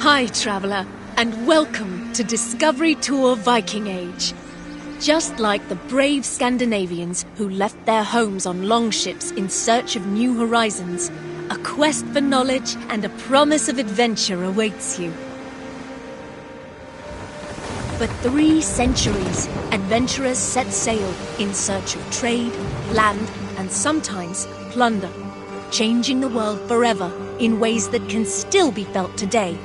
Hi, traveler, and welcome to Discovery Tour Viking Age. Just like the brave Scandinavians who left their homes on longships in search of new horizons, a quest for knowledge and a promise of adventure awaits you. For 3 centuries, adventurers set sail in search of trade, land, and sometimes plunder, changing the world forever in ways that can still be felt today.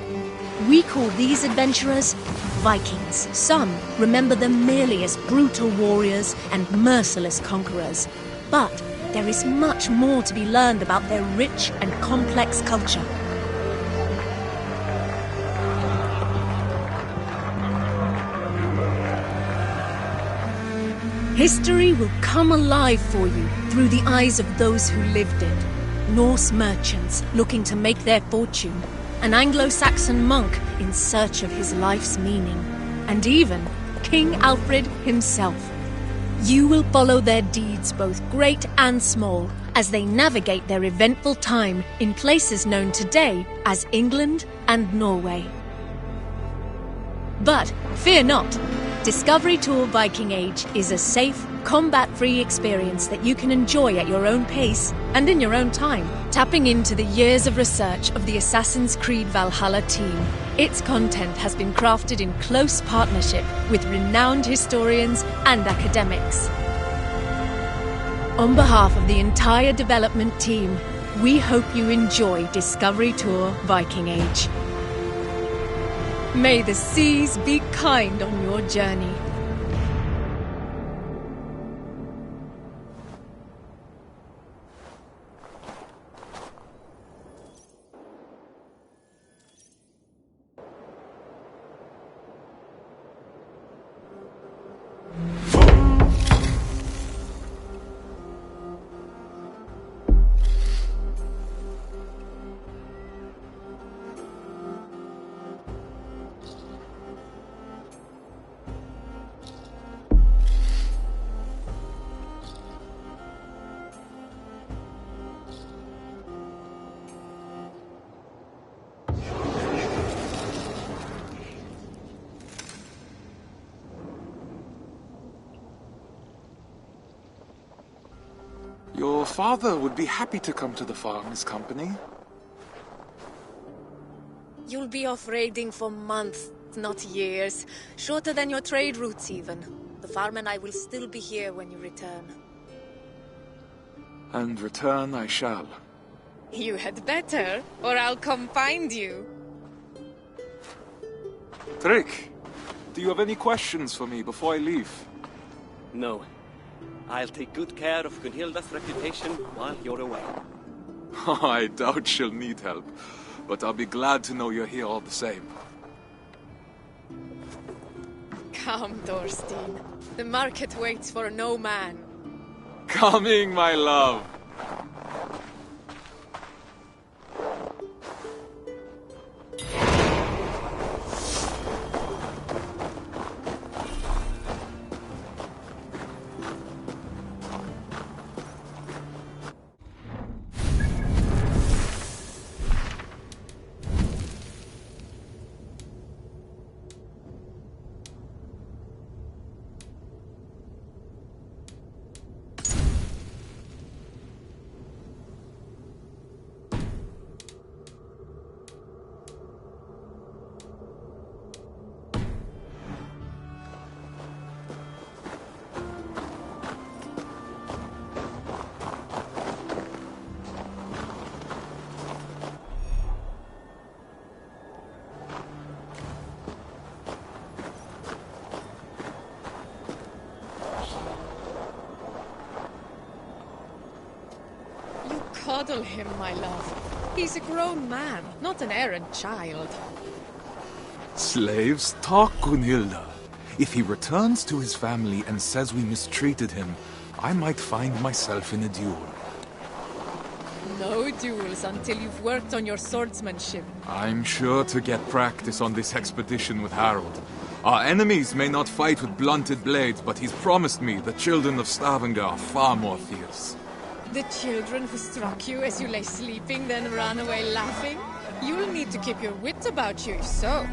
We call these adventurers Vikings. Some remember them merely as brutal warriors and merciless conquerors. But there is much more to be learned about their rich and complex culture. History will come alive for you through the eyes of those who lived it. Norse merchants looking to make their fortune, an Anglo-Saxon monk in search of his life's meaning, and even King Alfred himself. You will follow their deeds, both great and small, as they navigate their eventful time in places known today as England and Norway. But fear not. Discovery Tour Viking Age is a safe, combat-free experience that you can enjoy at your own pace and in your own time, tapping into the years of research of the Assassin's Creed Valhalla team. Its content has been crafted in close partnership with renowned historians and academics. On behalf of the entire development team, we hope you enjoy Discovery Tour Viking Age. May the seas be kind on your journey. Your father would be happy to come to the farm as company. You'll be off raiding for months, not years. Shorter than your trade routes even. The farm and I will still be here when you return. And return I shall. You had better, or I'll come find you. Trick, do you have any questions for me before I leave? No. I'll take good care of Gunhilda's reputation while you're away. I doubt she'll need help, but I'll be glad to know you're here all the same. Come, Thorstein. The market waits for no man. Coming, my love! Coddle him, my love. He's a grown man, not an errant child. Slaves, talk, Gunhilda. If he returns to his family and says we mistreated him, I might find myself in a duel. No duels until you've worked on your swordsmanship. I'm sure to get practice on this expedition with Harold. Our enemies may not fight with blunted blades, but he's promised me the children of Stavanger are far more fierce. The children who struck you as you lay sleeping, then ran away laughing? You'll need to keep your wits about you, if so.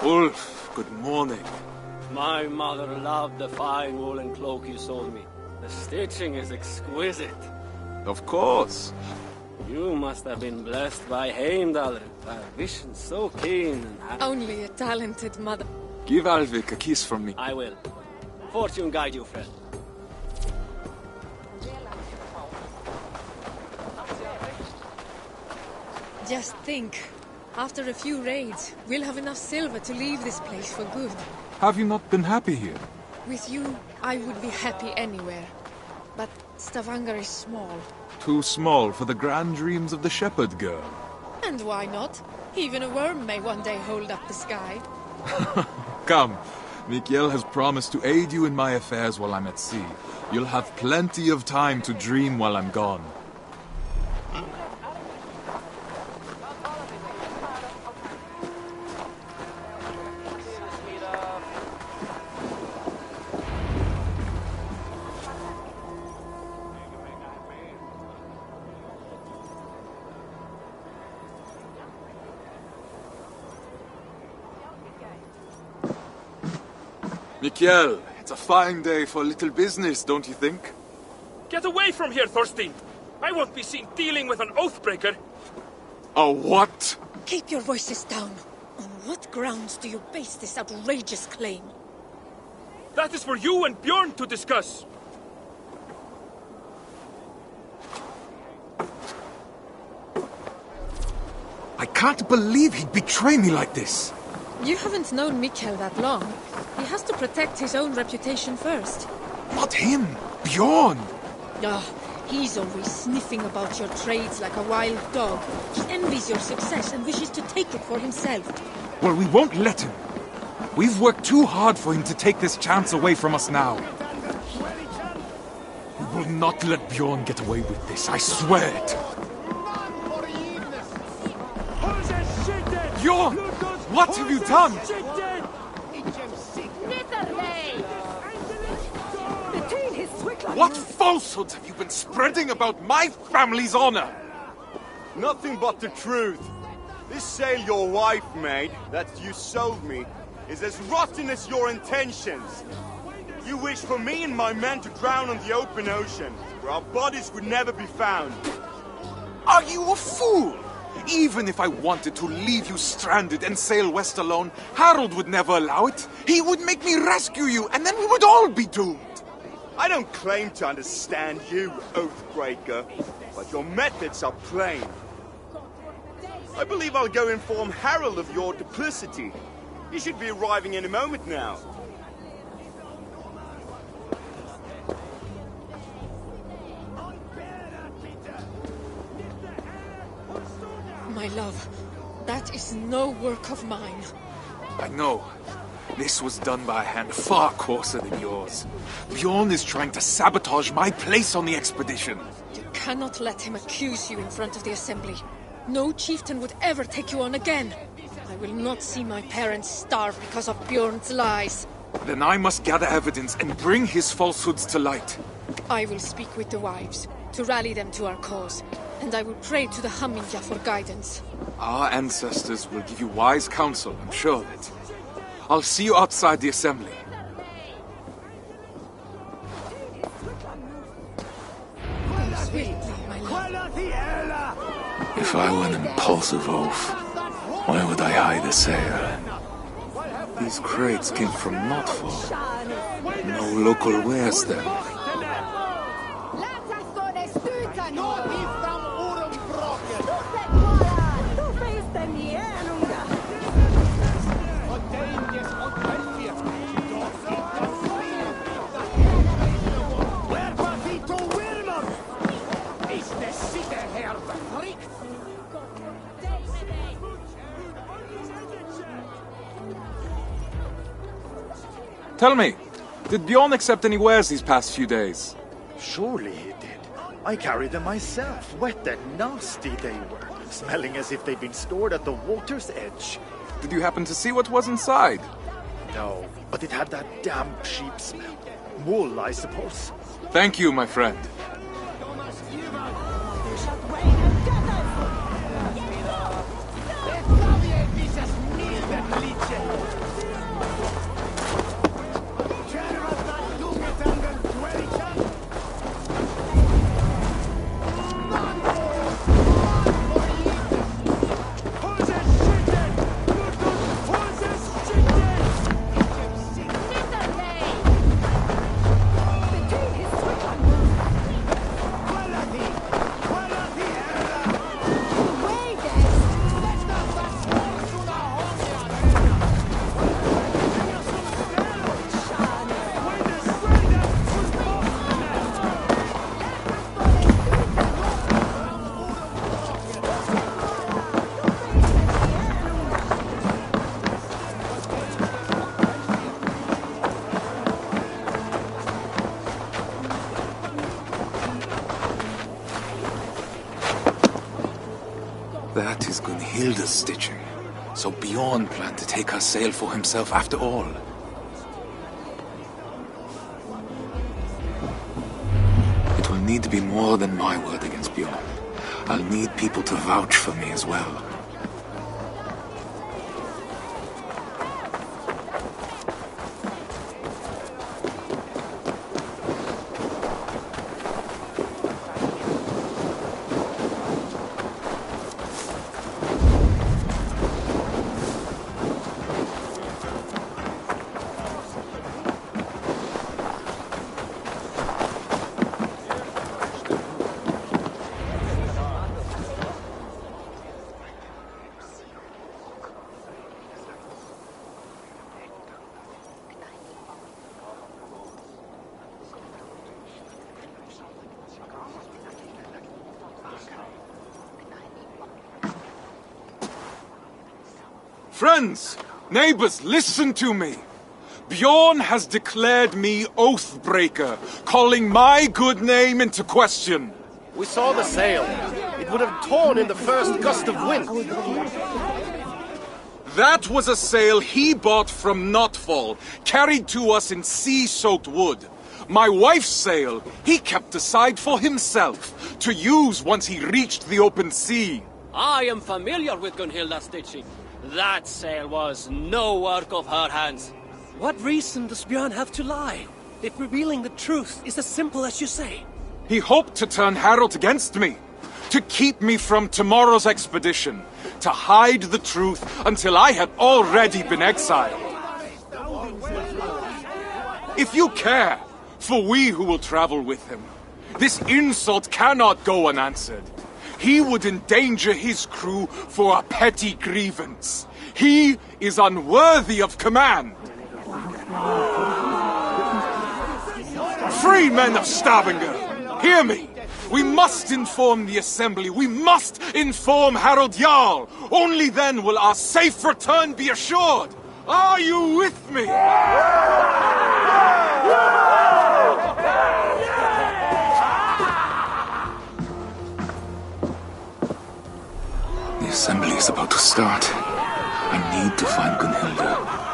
Ulf, good morning. My mother loved the fine woolen cloak you sold me. The stitching is exquisite. Of course. You must have been blessed by Heimdall. A vision so keen and Only a talented mother. Give Alvik a kiss from me. I will. Fortune guide you, friend. Just think. After a few raids, we'll have enough silver to leave this place for good. Have you not been happy here? With you, I would be happy anywhere. But Stavanger is small. Too small for the grand dreams of the shepherd girl. And why not? Even a worm may one day hold up the sky. Come, Mikael has promised to aid you in my affairs while I'm at sea. You'll have plenty of time to dream while I'm gone. Mikael, it's a fine day for a little business, don't you think? Get away from here, Thorstein! I won't be seen dealing with an oathbreaker! A what? Keep your voices down. On what grounds do you base this outrageous claim? That is for you and Bjorn to discuss! I can't believe he'd betray me like this! You haven't known Mikael that long. He has to protect his own reputation first. Not him! Bjorn! He's always sniffing about your trades like a wild dog. He envies your success and wishes to take it for himself. Well, we won't let him. We've worked too hard for him to take this chance away from us now. We will not let Bjorn get away with this, I swear it! Bjorn! What have you done? What falsehoods have you been spreading about my family's honor? Nothing but the truth. This sail your wife made, that you sold me, is as rotten as your intentions. You wish for me and my men to drown on the open ocean, where our bodies would never be found. Are you a fool? Even if I wanted to leave you stranded and sail west alone, Harold would never allow it. He would make me rescue you, and then we would all be doomed. I don't claim to understand you, Oathbreaker, but your methods are plain. I believe I'll go inform Harold of your duplicity. He should be arriving any moment now. My love, that is no work of mine. I know. This was done by a hand far coarser than yours. Bjorn is trying to sabotage my place on the expedition. You cannot let him accuse you in front of the assembly. No chieftain would ever take you on again. I will not see my parents starve because of Bjorn's lies. Then I must gather evidence and bring his falsehoods to light. I will speak with the wives, to rally them to our cause. And I will pray to the Hamminja for guidance. Our ancestors will give you wise counsel, I'm sure of it. I'll see you outside the assembly. Go swiftly, my love. If I were an impulsive oaf, why would I hide a sail? These crates came from not far. No local wears them. Tell me, did Bjorn accept any wares these past few days? Surely he did. I carried them myself, wet and nasty they were, smelling as if they'd been stored at the water's edge. Did you happen to see what was inside? No, but it had that damp sheep smell. Wool, I suppose. Thank you, my friend. That is Gunhilda's stitching. So Bjorn planned to take her sail for himself after all. It will need to be more than my word against Bjorn. I'll need people to vouch for me as well. Friends, neighbors, listen to me. Bjorn has declared me Oathbreaker, calling my good name into question. We saw the sail. It would have torn in the first gust of wind. That was a sail he bought from Notfall, carried to us in sea-soaked wood. My wife's sail he kept aside for himself, to use once he reached the open sea. I am familiar with Gunhilda's stitching. That sail was no work of her hands. What reason does Bjorn have to lie, if revealing the truth is as simple as you say? He hoped to turn Harold against me, to keep me from tomorrow's expedition, to hide the truth until I had already been exiled. If you care for we who will travel with him, this insult cannot go unanswered. He would endanger his crew for a petty grievance. He is unworthy of command. Free men of Stavanger, hear me. We must inform the Assembly. We must inform Harold Jarl. Only then will our safe return be assured. Are you with me? The assembly is about to start. I need to find Gunhilda.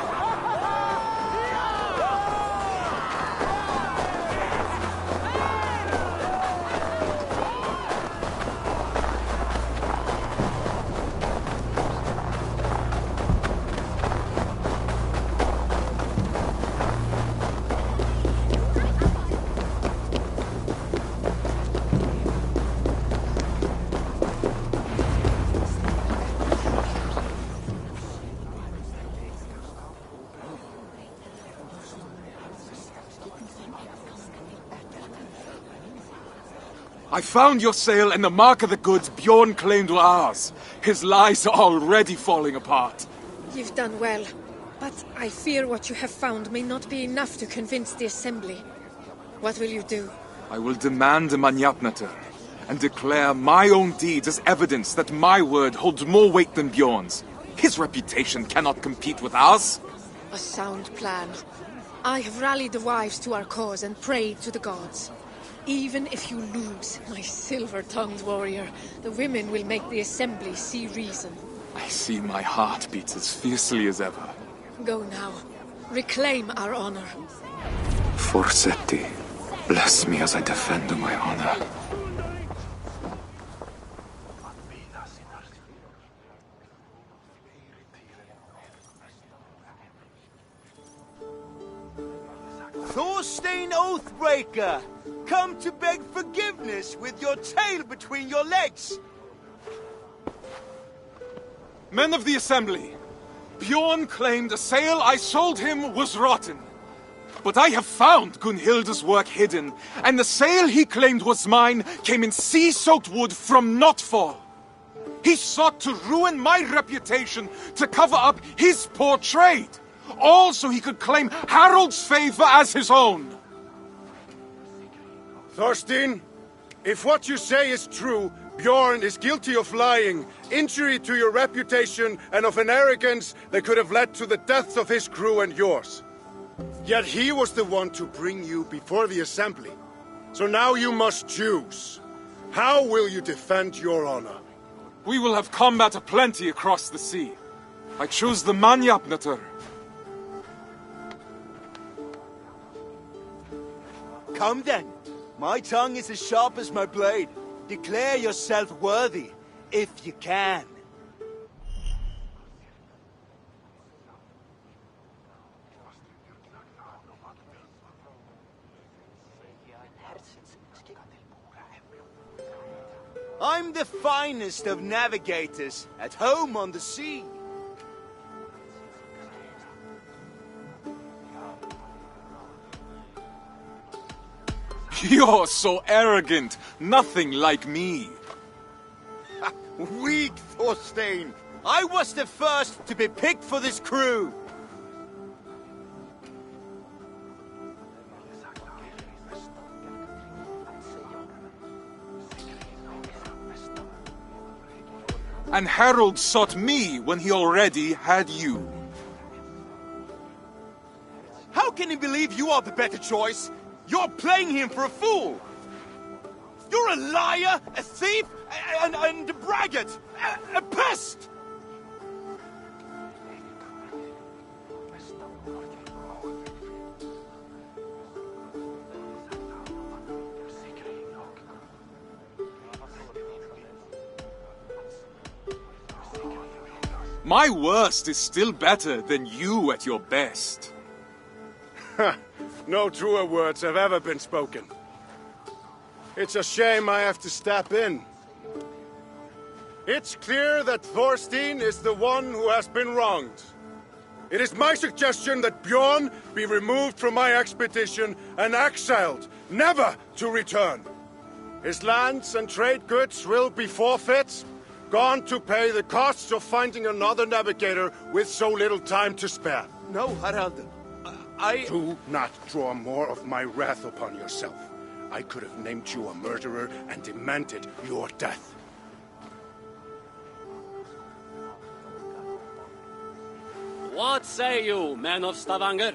I found your sail and the mark of the goods Bjorn claimed were ours. His lies are already falling apart. You've done well, but I fear what you have found may not be enough to convince the Assembly. What will you do? I will demand a Manyatnatur and declare my own deeds as evidence that my word holds more weight than Bjorn's. His reputation cannot compete with ours. A sound plan. I have rallied the wives to our cause and prayed to the gods. Even if you lose, my silver-tongued warrior, the women will make the assembly see reason. I see my heart beats as fiercely as ever. Go now. Reclaim our honor. Forsetti, bless me as I defend my honor. Thorstein Oathbreaker! Come to beg forgiveness with your tail between your legs! Men of the assembly, Bjorn claimed a sail I sold him was rotten. But I have found Gunhilda's work hidden, and the sail he claimed was mine came in sea-soaked wood from Notfall. He sought to ruin my reputation to cover up his poor trade, all so he could claim Harold's favor as his own. Thorstein, if what you say is true, Bjorn is guilty of lying, injury to your reputation, and of an arrogance that could have led to the deaths of his crew and yours. Yet he was the one to bring you before the assembly. So now you must choose. How will you defend your honor? We will have combat aplenty across the sea. I choose the Manjapnatur. Come then. My tongue is as sharp as my blade. Declare yourself worthy, if you can. I'm the finest of navigators, at home on the sea. You're so arrogant, nothing like me. Weak, Thorstein. I was the first to be picked for this crew. And Harold sought me when he already had you. How can he believe you are the better choice? You're playing him for a fool! You're a liar, a thief, and a braggart! A pest! My worst is still better than you at your best. No truer words have ever been spoken. It's a shame I have to step in. It's clear that Thorstein is the one who has been wronged. It is my suggestion that Bjorn be removed from my expedition and exiled, never to return. His lands and trade goods will be forfeit, gone to pay the costs of finding another navigator with so little time to spare. No, Harald. Do not draw more of my wrath upon yourself. I could have named you a murderer and demanded your death. What say you, men of Stavanger?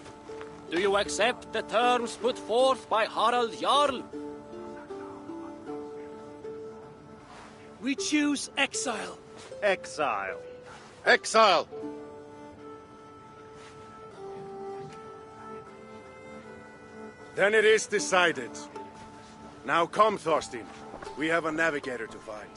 Do you accept the terms put forth by Harald Jarl? We choose exile. Exile. Exile! Then it is decided. Now come, Thorstein. We have a navigator to find.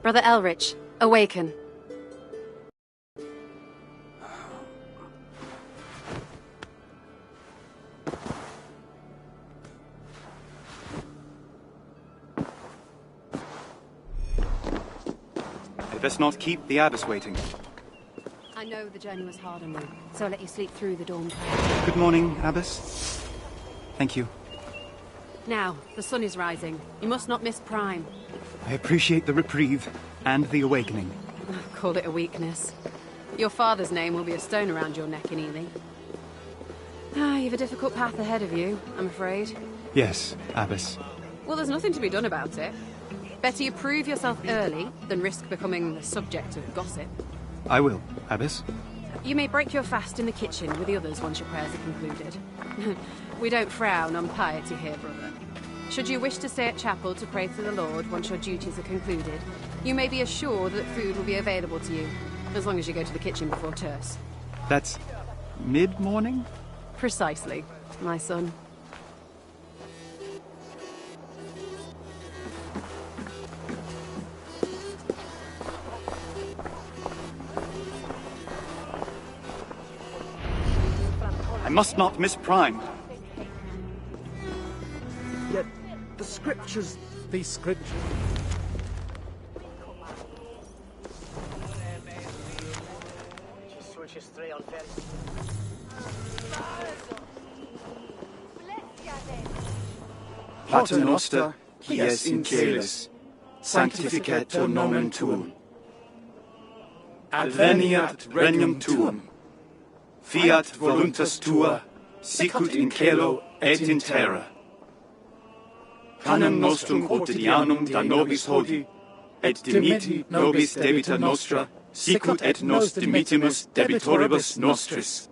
Brother Elrich, awaken. I'd best not keep the abbess waiting. I know the journey was hard on you, so I'll let you sleep through the dawn. Good morning, abbess. Thank you. Now, the sun is rising. You must not miss Prime. I appreciate the reprieve and the awakening. Call it a weakness. Your father's name will be a stone around your neck in Ely. You've a difficult path ahead of you, I'm afraid. Yes, abbess. Well, there's nothing to be done about it. Better you prove yourself early than risk becoming the subject of gossip. I will, abbess. You may break your fast in the kitchen with the others once your prayers are concluded. We don't frown on piety here, brother. Should you wish to stay at chapel to pray to the Lord once your duties are concluded, you may be assured that food will be available to you, as long as you go to the kitchen before terce. That's mid-morning? Precisely, my son. I must not miss Prime. Yet the scriptures... These scriptures... Pater noster, qui es in caelis, sanctificetur nomen tuum. Adveniat regnum tuum. Fiat voluntas tua, sicut in caelo et in terra. Panem nostrum quotidianum da nobis hodie, et dimitti nobis debita nostra, sicut et nos dimittimus debitoribus nostris.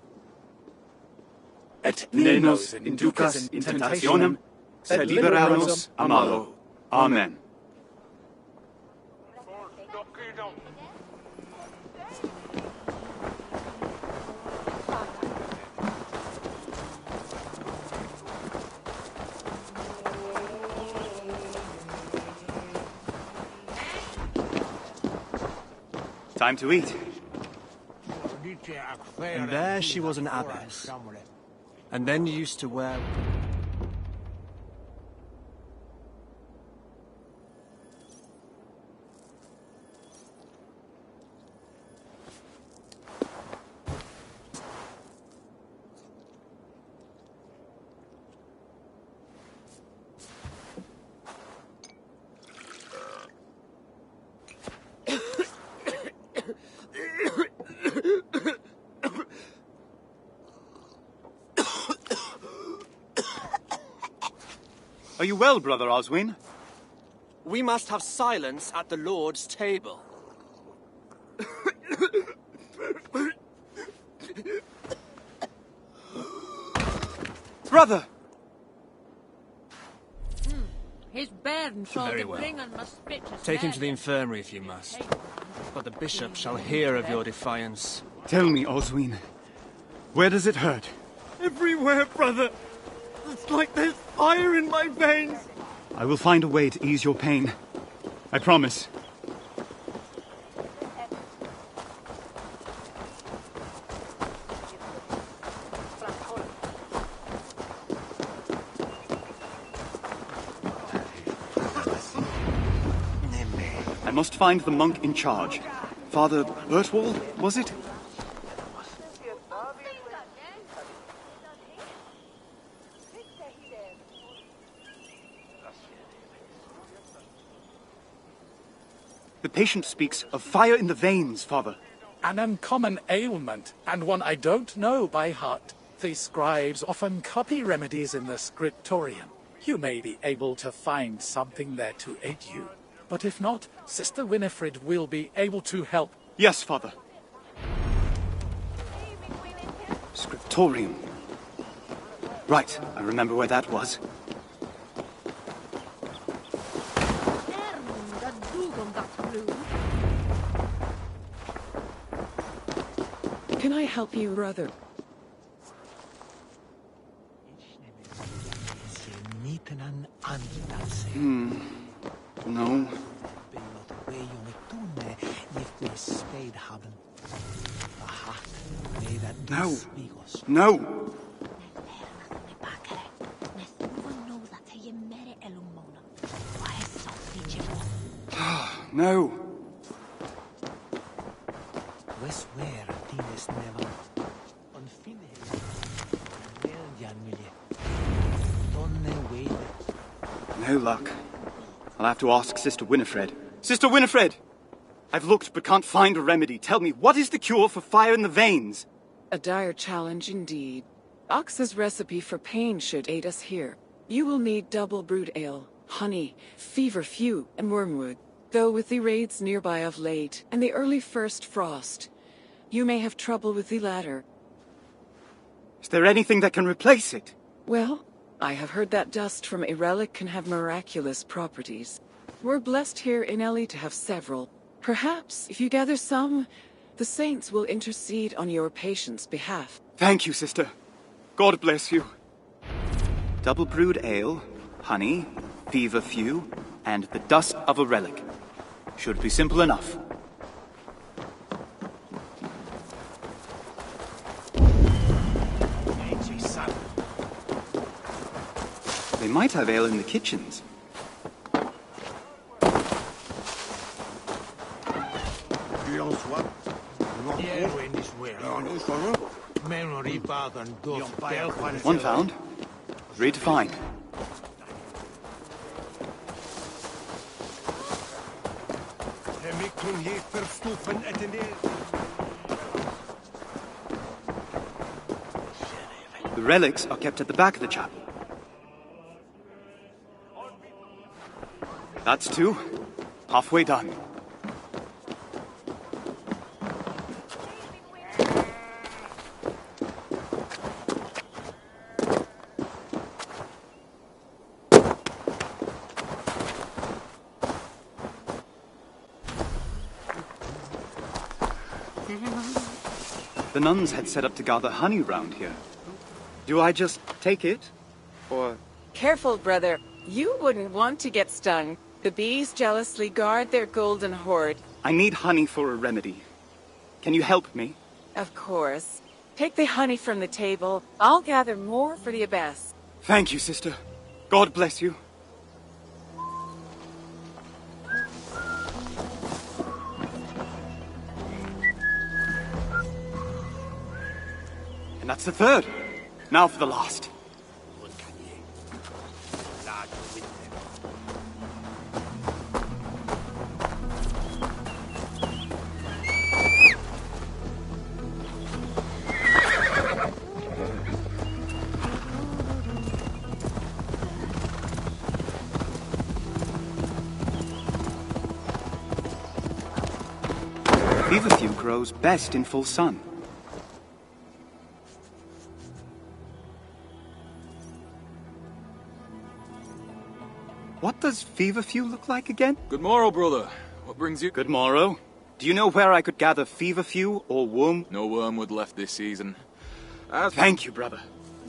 Et ne nos inducas in tentationem, sed libera nos a malo. Amen. Time to eat. And there she was an abbess. And then you used to wear... Are you well, Brother Oswin? We must have silence at the Lord's table. Brother! His bairn shall Very be well. bring and must spit his Take him to the name. infirmary if you must. But the bishop shall hear of your defiance. Tell me, Oswin, where does it hurt? Everywhere, brother. It's like there's fire in my veins. I will find a way to ease your pain. I promise. I must find the monk in charge. Father Bertwald, was it? The patient speaks of fire in the veins, Father. An uncommon ailment, and one I don't know by heart. The scribes often copy remedies in the scriptorium. You may be able to find something there to aid you. But if not, Sister Winifred will be able to help. Yes, Father. Scriptorium. Right, I remember where that was. Can I help you, brother? No. No. No. No. No luck. I'll have to ask Sister Winifred. Sister Winifred! I've looked but can't find a remedy. Tell me, what is the cure for fire in the veins? A dire challenge indeed. Ox's recipe for pain should aid us here. You will need double brewed ale, honey, feverfew, and wormwood. Though with the raids nearby of late, and the early first frost, you may have trouble with the latter. Is there anything that can replace it? Well, I have heard that dust from a relic can have miraculous properties. We're blessed here in Ellie to have several. Perhaps, if you gather some, the saints will intercede on your patient's behalf. Thank you, sister. God bless you. Double brewed ale, honey, feverfew, and the dust of a relic. Should be simple enough. They might have ale in the kitchens. One found. 3 to find. The relics are kept at the back of the chapel. That's 2. Halfway done. The nuns had set up to gather honey round here. Do I just take it? Or... Careful, brother. You wouldn't want to get stung. The bees jealously guard their golden hoard. I need honey for a remedy. Can you help me? Of course. Take the honey from the table. I'll gather more for the abbess. Thank you, sister. God bless you. And that's the 3rd. Now for the last. Feverfew grows best in full sun. What does feverfew look like again? Good morrow, brother. What brings you? Good morrow. Do you know where I could gather feverfew or worm? No wormwood left this season. Thank you, brother.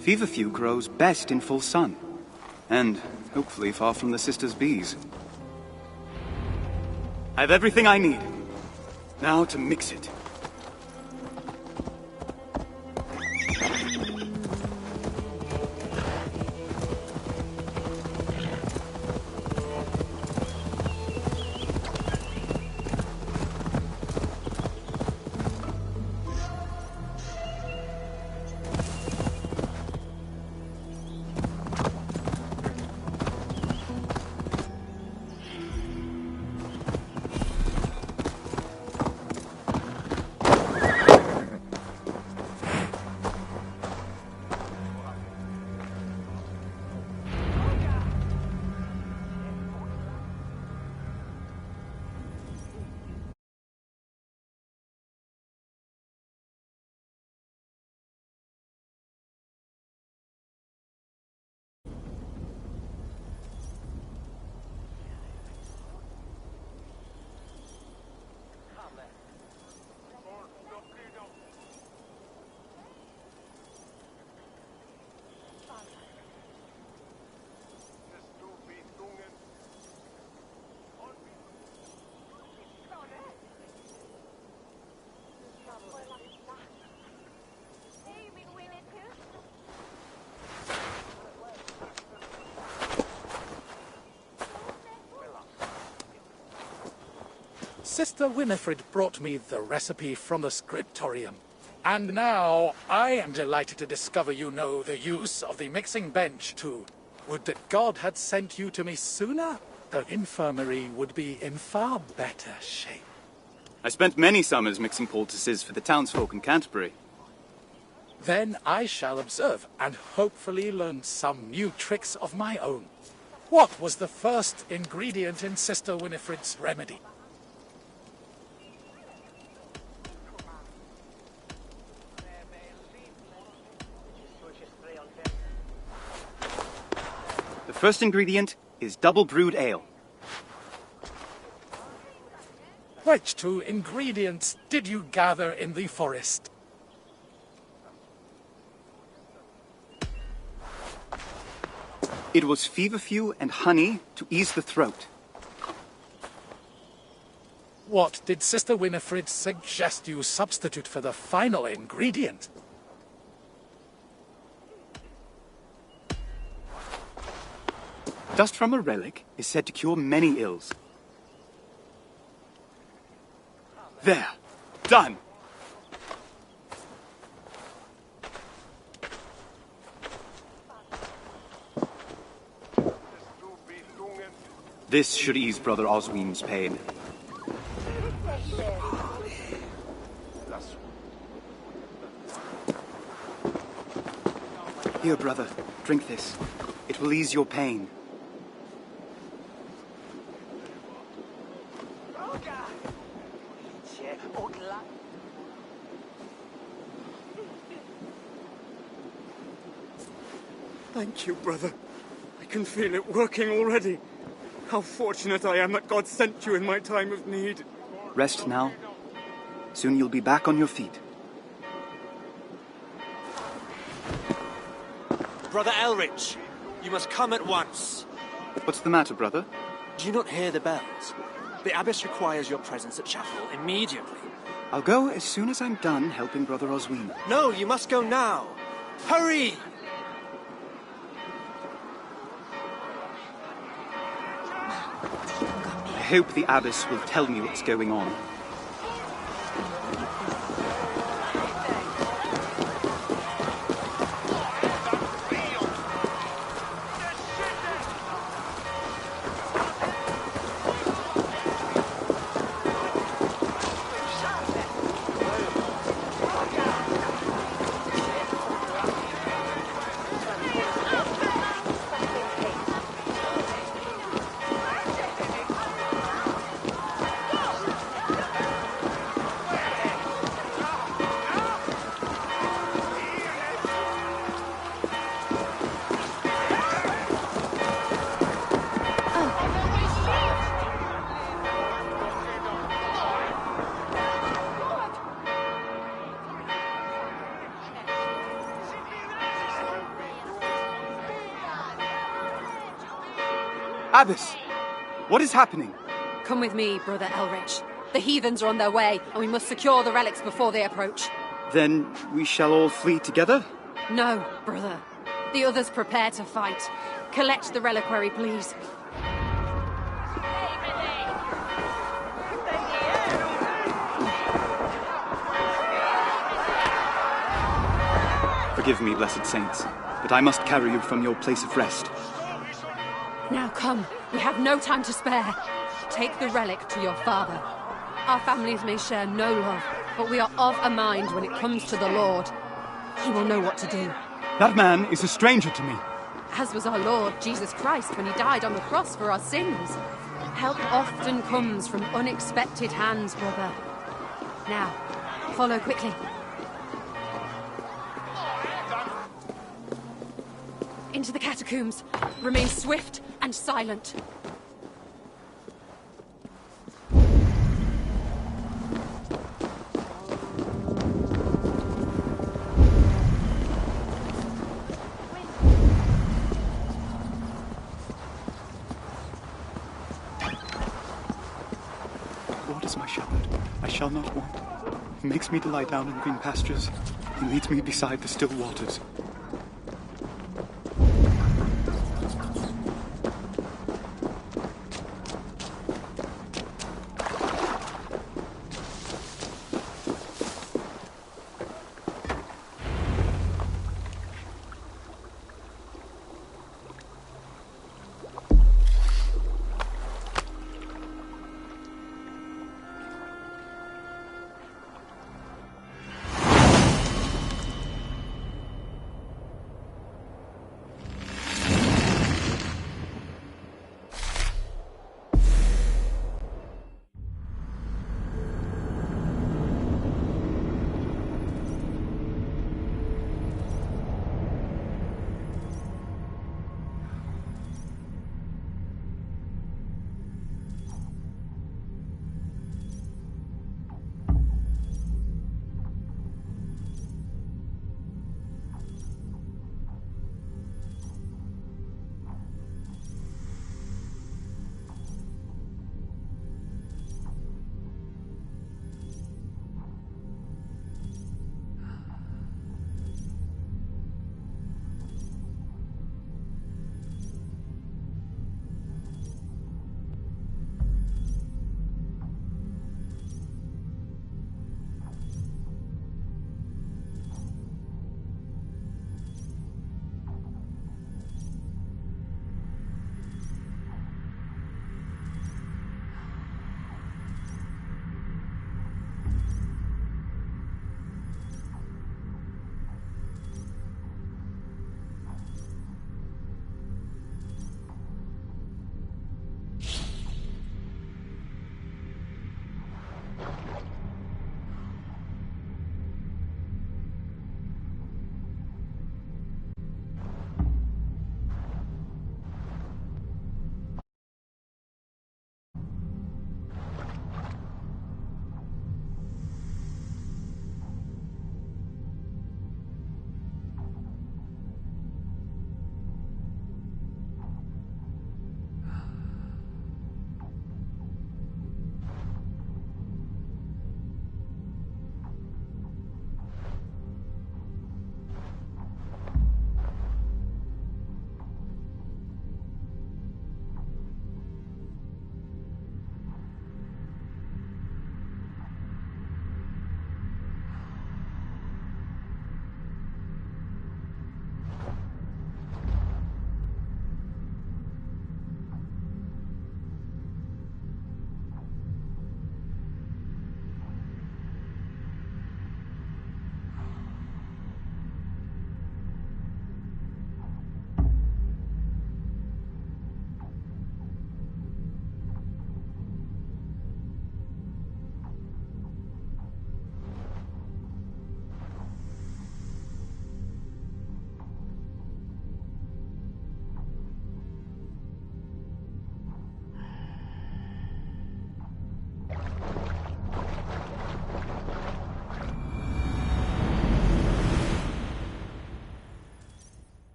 Feverfew grows best in full sun. And hopefully far from the sisters' bees. I have everything I need. Now to mix it. Sister Winifred brought me the recipe from the scriptorium. And now I am delighted to discover you know the use of the mixing bench too. Would that God had sent you to me sooner. The infirmary would be in far better shape. I spent many summers mixing poultices for the townsfolk in Canterbury. Then I shall observe and hopefully learn some new tricks of my own. What was the first ingredient in Sister Winifred's remedy? The first ingredient is double brewed ale. Which two ingredients did you gather in the forest? It was feverfew and honey to ease the throat. What did Sister Winifred suggest you substitute for the final ingredient? Dust from a relic is said to cure many ills. There. Done. This should ease Brother Osween's pain. Here, brother, drink this. It will ease your pain. Thank you, brother. I can feel it working already. How fortunate I am that God sent you in my time of need. Rest now. Soon you'll be back on your feet. Brother Elrich, you must come at once. What's the matter, brother? Do you not hear the bells? The abbess requires your presence at chapel immediately. I'll go as soon as I'm done helping Brother Osween. No, you must go now. Hurry! I hope the abbess will tell me what's going on. Abbess, what is happening? Come with me, Brother Elrich. The heathens are on their way, and we must secure the relics before they approach. Then we shall all flee together? No, brother. The others prepare to fight. Collect the reliquary, please. Forgive me, blessed saints, but I must carry you from your place of rest. Now come, we have no time to spare. Take the relic to your father. Our families may share no love, but we are of a mind when it comes to the Lord. He will know what to do. That man is a stranger to me. As was our Lord Jesus Christ when he died on the cross for our sins. Help often comes from unexpected hands, brother. Now, follow quickly. Into the catacombs. Remain swift and silent. Lord is my shepherd. I shall not want. He makes me to lie down in green pastures. He leads me beside the still waters.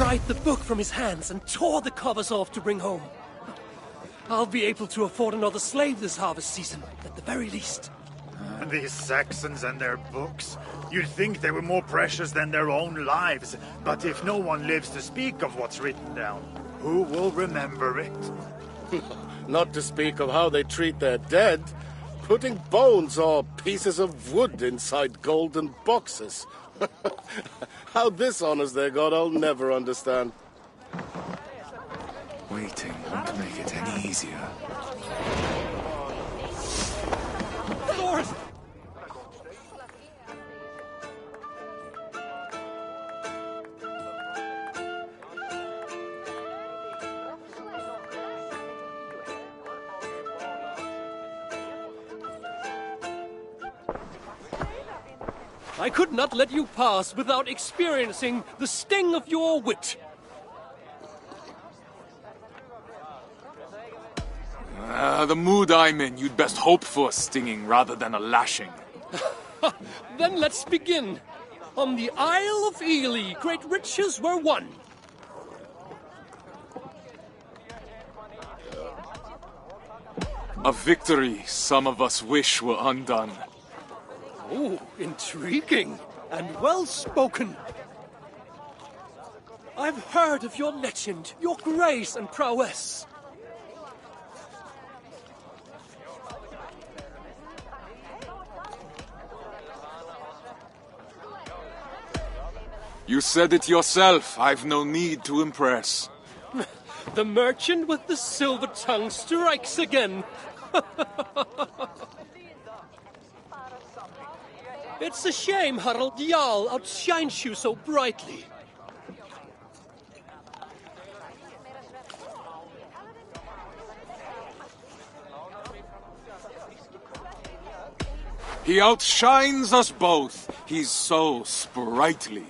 pried the book from his hands and tore the covers off to bring home. I'll be able to afford another slave this harvest season, at the very least. These Saxons and their books. You'd think they were more precious than their own lives. But if no one lives to speak of what's written down, who will remember it? Not to speak of how they treat their dead. Putting bones or pieces of wood inside golden boxes. How this honors their god, I'll never understand. Waiting won't make it any easier. Lord! I could not let you pass without experiencing the sting of your wit. The mood I'm in, you'd best hope for a stinging rather than a lashing. Then let's begin. On the Isle of Ely, great riches were won. A victory some of us wish were undone. Oh, intriguing and well spoken. I've heard of your legend, your grace and prowess. You said it yourself. I've no need to impress. The merchant with the silver tongue strikes again. It's a shame Harald Jarl outshines you so brightly. He outshines us both. He's so sprightly.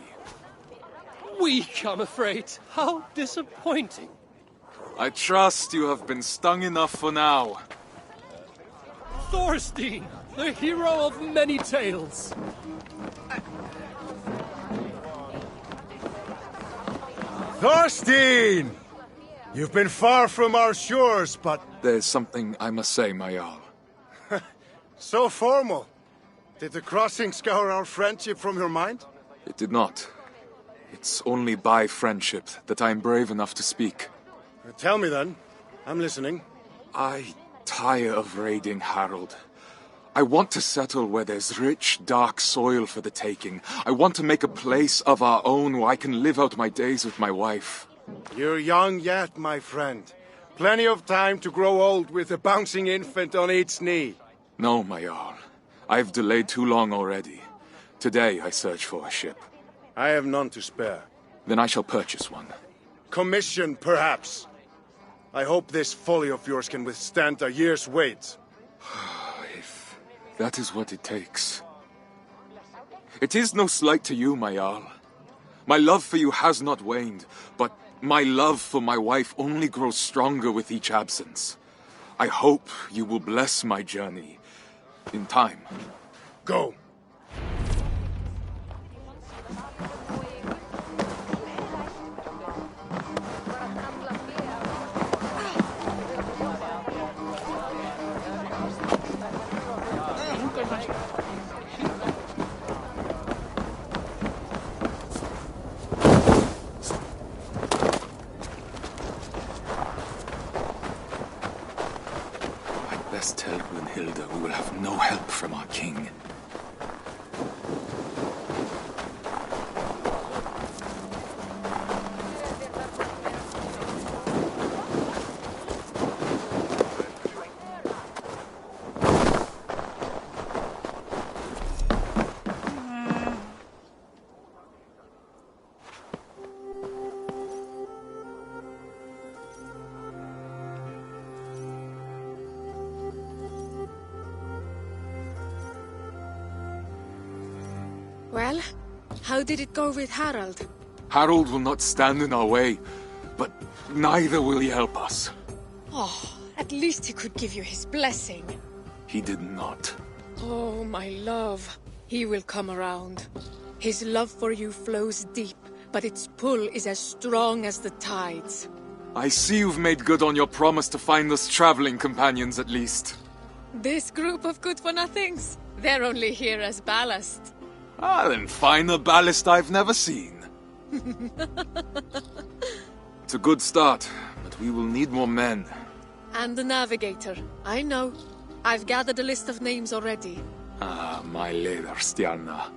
Weak, I'm afraid. How disappointing. I trust you have been stung enough for now. Thorstein, the hero of many tales. Thorstein! You've been far from our shores, but... There's something I must say, my Jarl. So formal. Did the crossing scour our friendship from your mind? It did not. It's only by friendship that I am brave enough to speak. Tell me then. I'm listening. I tire of raiding Harald. I want to settle where there's rich, dark soil for the taking. I want to make a place of our own where I can live out my days with my wife. You're young yet, my friend. Plenty of time to grow old with a bouncing infant on each knee. No, my Jarl. I've delayed too long already. Today I search for a ship. I have none to spare. Then I shall purchase one. Commission, perhaps. I hope this folly of yours can withstand a year's wait. If that is what it takes. It is no slight to you, my Jarl. My love for you has not waned, but my love for my wife only grows stronger with each absence. I hope you will bless my journey in time. Go. Best tell Brunhilde we will have no help from our king. Well, how did it go with Harald? Harald will not stand in our way, but neither will he help us. Oh, at least he could give you his blessing. He did not. Oh, my love. He will come around. His love for you flows deep, but its pull is as strong as the tides. I see you've made good on your promise to find us traveling companions at least. This group of good-for-nothings, they're only here as ballast. Ah, then find a ballast I've never seen. It's a good start, but we will need more men. And the navigator, I know. I've gathered a list of names already. Ah, my Leatherstjarna.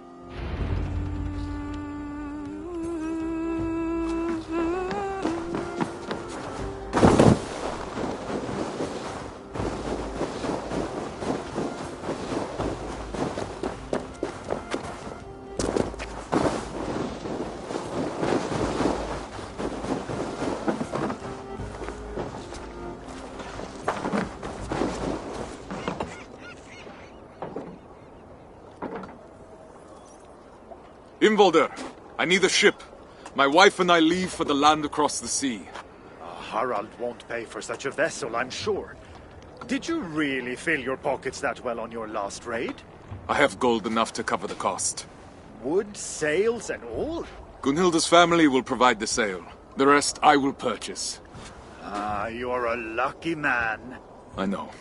Imvolder, I need a ship. My wife and I leave for the land across the sea. Harald won't pay for such a vessel, I'm sure. Did you really fill your pockets that well on your last raid? I have gold enough to cover the cost. Wood, sails, and all? Gunhilda's family will provide the sail. The rest I will purchase. Ah, you're a lucky man. I know.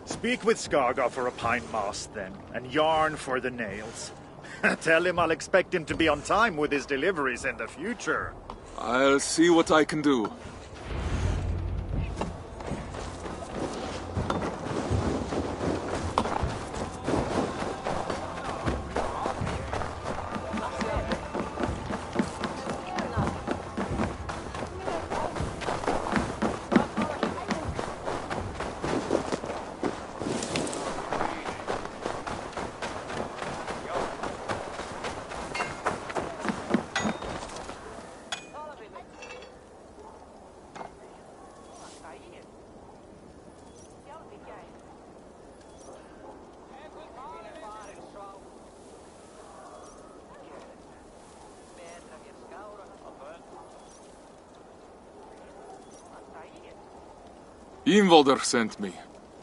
Speak with Skaga for a pine mast, then, and yarn for the nails. Tell him I'll expect him to be on time with his deliveries in the future. I'll see what I can do. Imvolder sent me.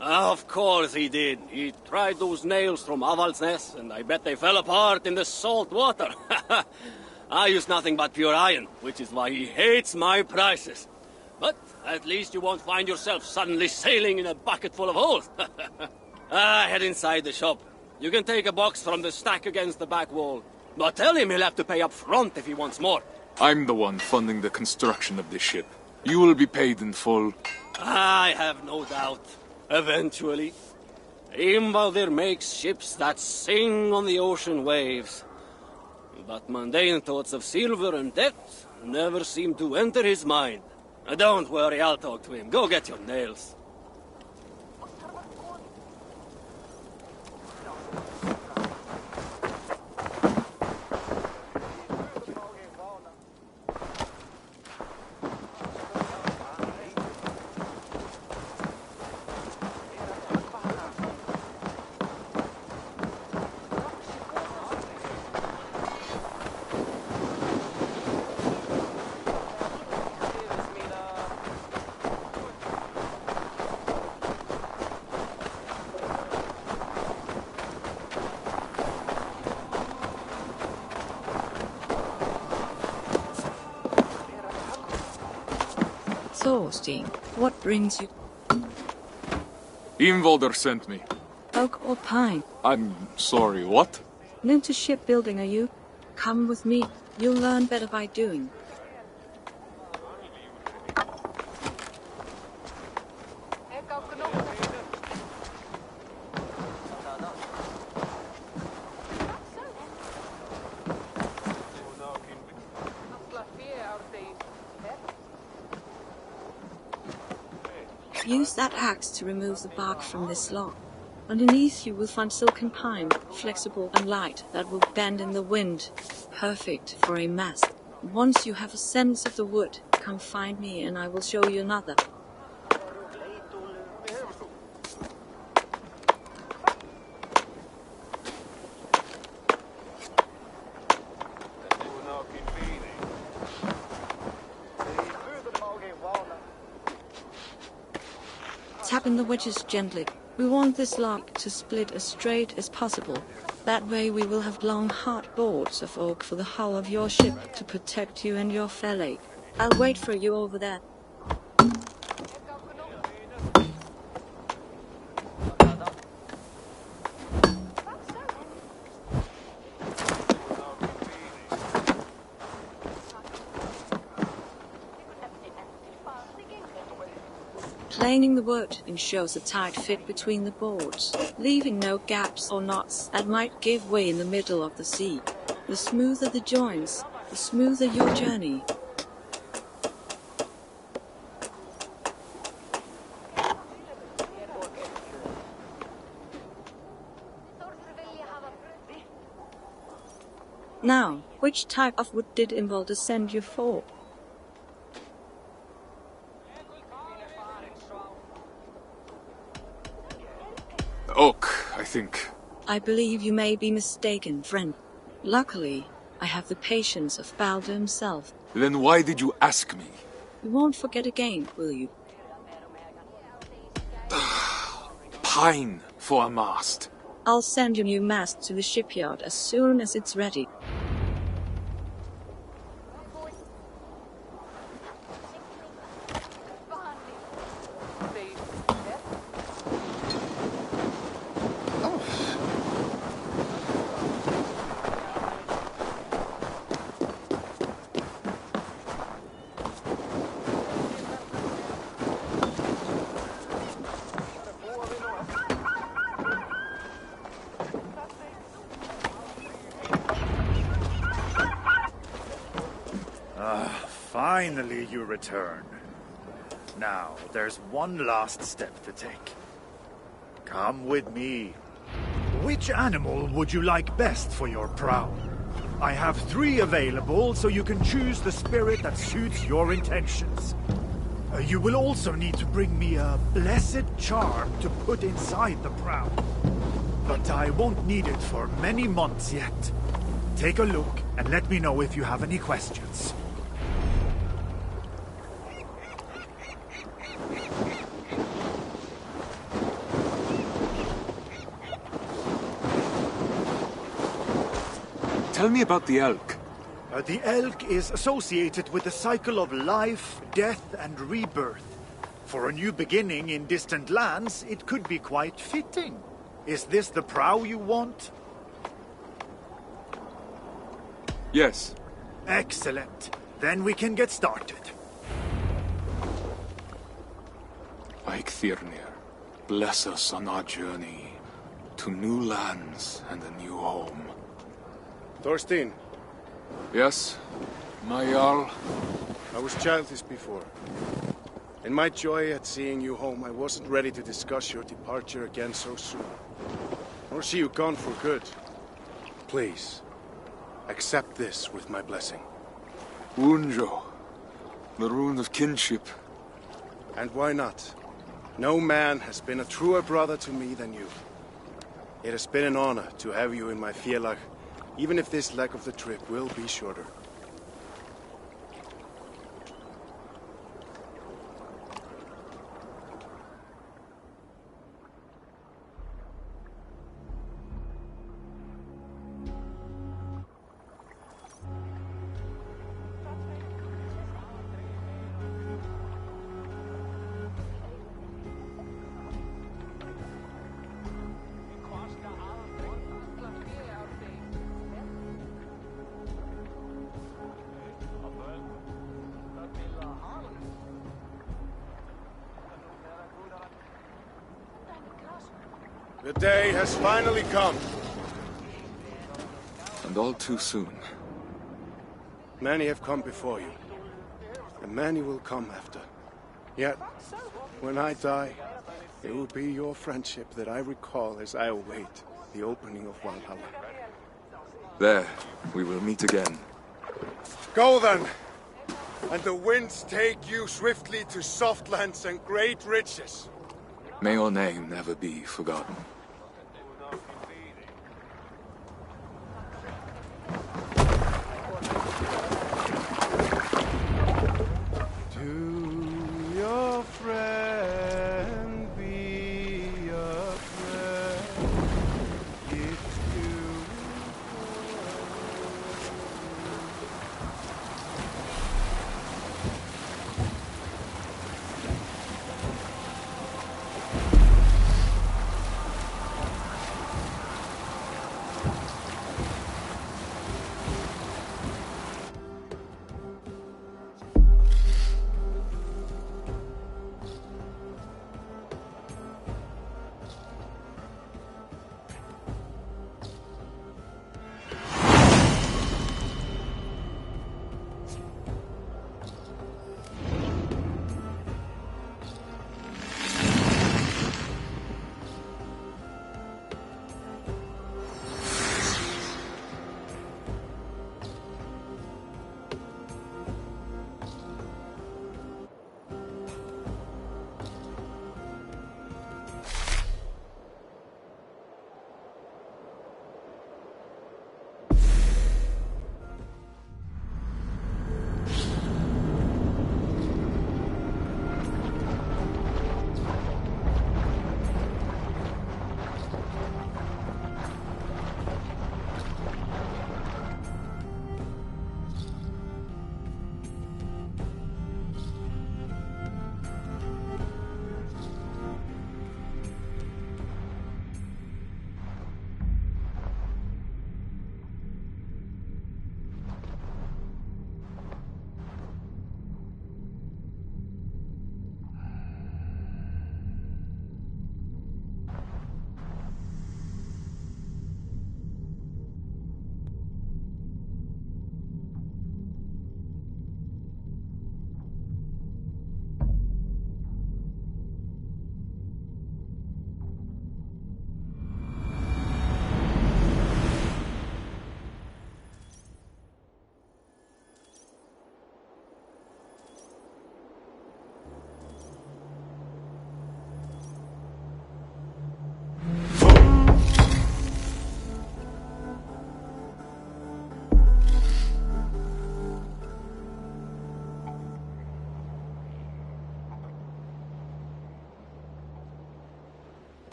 Of course he did. He tried those nails from Avaldsnes, and I bet they fell apart in the salt water. I use nothing but pure iron, which is why he hates my prices. But at least you won't find yourself suddenly sailing in a bucket full of holes. Head inside the shop. You can take a box from the stack against the back wall. But tell him he'll have to pay up front if he wants more. I'm the one funding the construction of this ship. You will be paid in full. I have no doubt. Eventually. Imvaldir makes ships that sing on the ocean waves. But mundane thoughts of silver and debt never seem to enter his mind. Don't worry, I'll talk to him. Go get your nails. Thorstein, what brings you? Imvolder sent me. Oak or pine? I'm sorry, what? Into shipbuilding, are you? Come with me. You'll learn better by doing. Use that axe to remove the bark from this log. Underneath you will find silken pine, flexible and light, that will bend in the wind. Perfect for a mast. Once you have a sense of the wood, come find me and I will show you another. Tap in the wedges gently. We want this lock to split as straight as possible. That way we will have long, hard boards of oak for the hull of your ship to protect you and your valet. I'll wait for you over there. Planing the wood ensures a tight fit between the boards, leaving no gaps or knots that might give way in the middle of the sea. The smoother the joints, the smoother your journey. Now, which type of wood did Imbolde send you for? Oak, I think. I believe you may be mistaken, friend. Luckily, I have the patience of Balder himself. Then why did you ask me? You won't forget again, will you? Pine for a mast. I'll send your new mast to the shipyard as soon as it's ready. Finally you return. Now, there's one last step to take. Come with me. Which animal would you like best for your prow? I have 3 available, so you can choose the spirit that suits your intentions. You will also need to bring me a blessed charm to put inside the prow. But I won't need it for many months yet. Take a look and let me know if you have any questions. Tell me about the elk. The elk is associated with the cycle of life, death, and rebirth. For a new beginning in distant lands, it could be quite fitting. Is this the prow you want? Yes. Excellent. Then we can get started. Eikthyr, bless us on our journey to new lands and a new home. Thorstein. Yes, my Jarl. I was childish before. In my joy at seeing you home, I wasn't ready to discuss your departure again so soon. Or see you gone for good. Please, accept this with my blessing. Unjo, the rune of kinship. And why not? No man has been a truer brother to me than you. It has been an honor to have you in my félag, even if this leg of the trip will be shorter. The day has finally come. And all too soon. Many have come before you, and many will come after. Yet, when I die, it will be your friendship that I recall as I await the opening of Valhalla. There, we will meet again. Go then, and the winds take you swiftly to soft lands and great riches. May your name never be forgotten. To your friend be a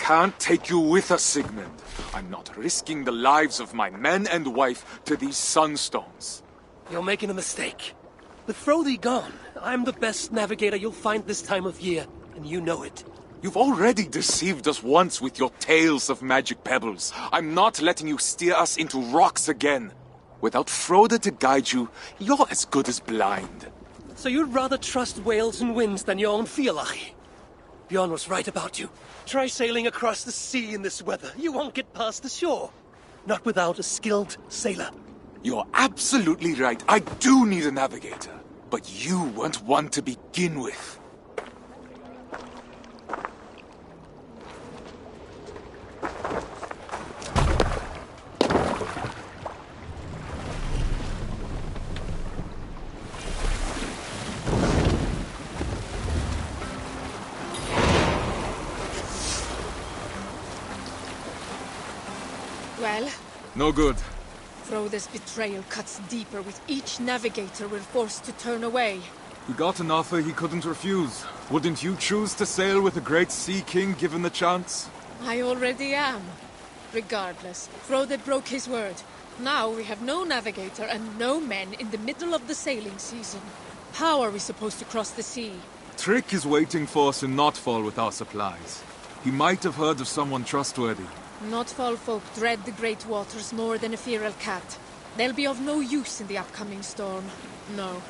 can't take you with us, Sigmund. I'm not risking the lives of my men and wife to these sunstones. You're making a mistake. With Frodi gone, I'm the best navigator you'll find this time of year, and you know it. You've already deceived us once with your tales of magic pebbles. I'm not letting you steer us into rocks again. Without Frode to guide you, you're as good as blind. So you'd rather trust whales and winds than your own Fialachi? Bjorn was right about you. Try sailing across the sea in this weather. You won't get past the shore. Not without a skilled sailor. You're absolutely right. I do need a navigator. But you weren't one to begin with. Well? No good. Frode's betrayal cuts deeper with each navigator we're forced to turn away. He got an offer he couldn't refuse. Wouldn't you choose to sail with a great sea king given the chance? I already am. Regardless, Frode broke his word. Now we have no navigator and no men in the middle of the sailing season. How are we supposed to cross the sea? Trick is waiting for us in Notfall with our supplies. He might have heard of someone trustworthy. Notfall folk dread the great waters more than a feral cat. They'll be of no use in the upcoming storm. No.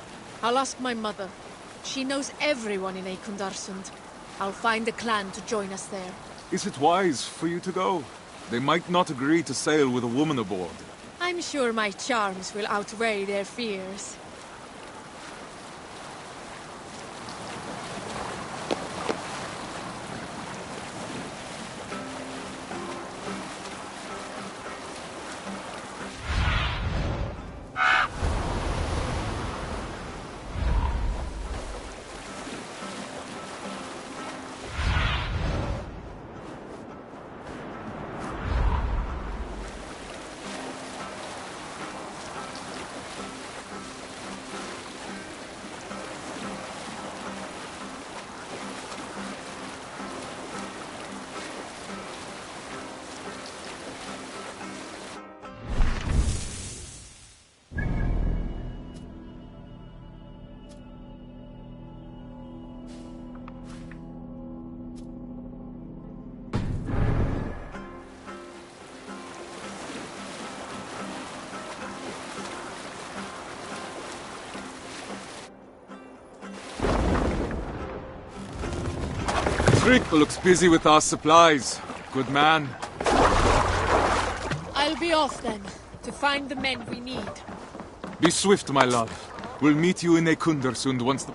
I'll ask my mother. She knows everyone in Eikundarsund. I'll find a clan to join us there. Is it wise for you to go? They might not agree to sail with a woman aboard. I'm sure my charms will outweigh their fears. Trick looks busy with our supplies. Good man. I'll be off then, to find the men we need. Be swift, my love. We'll meet you in Eikundarsund once the...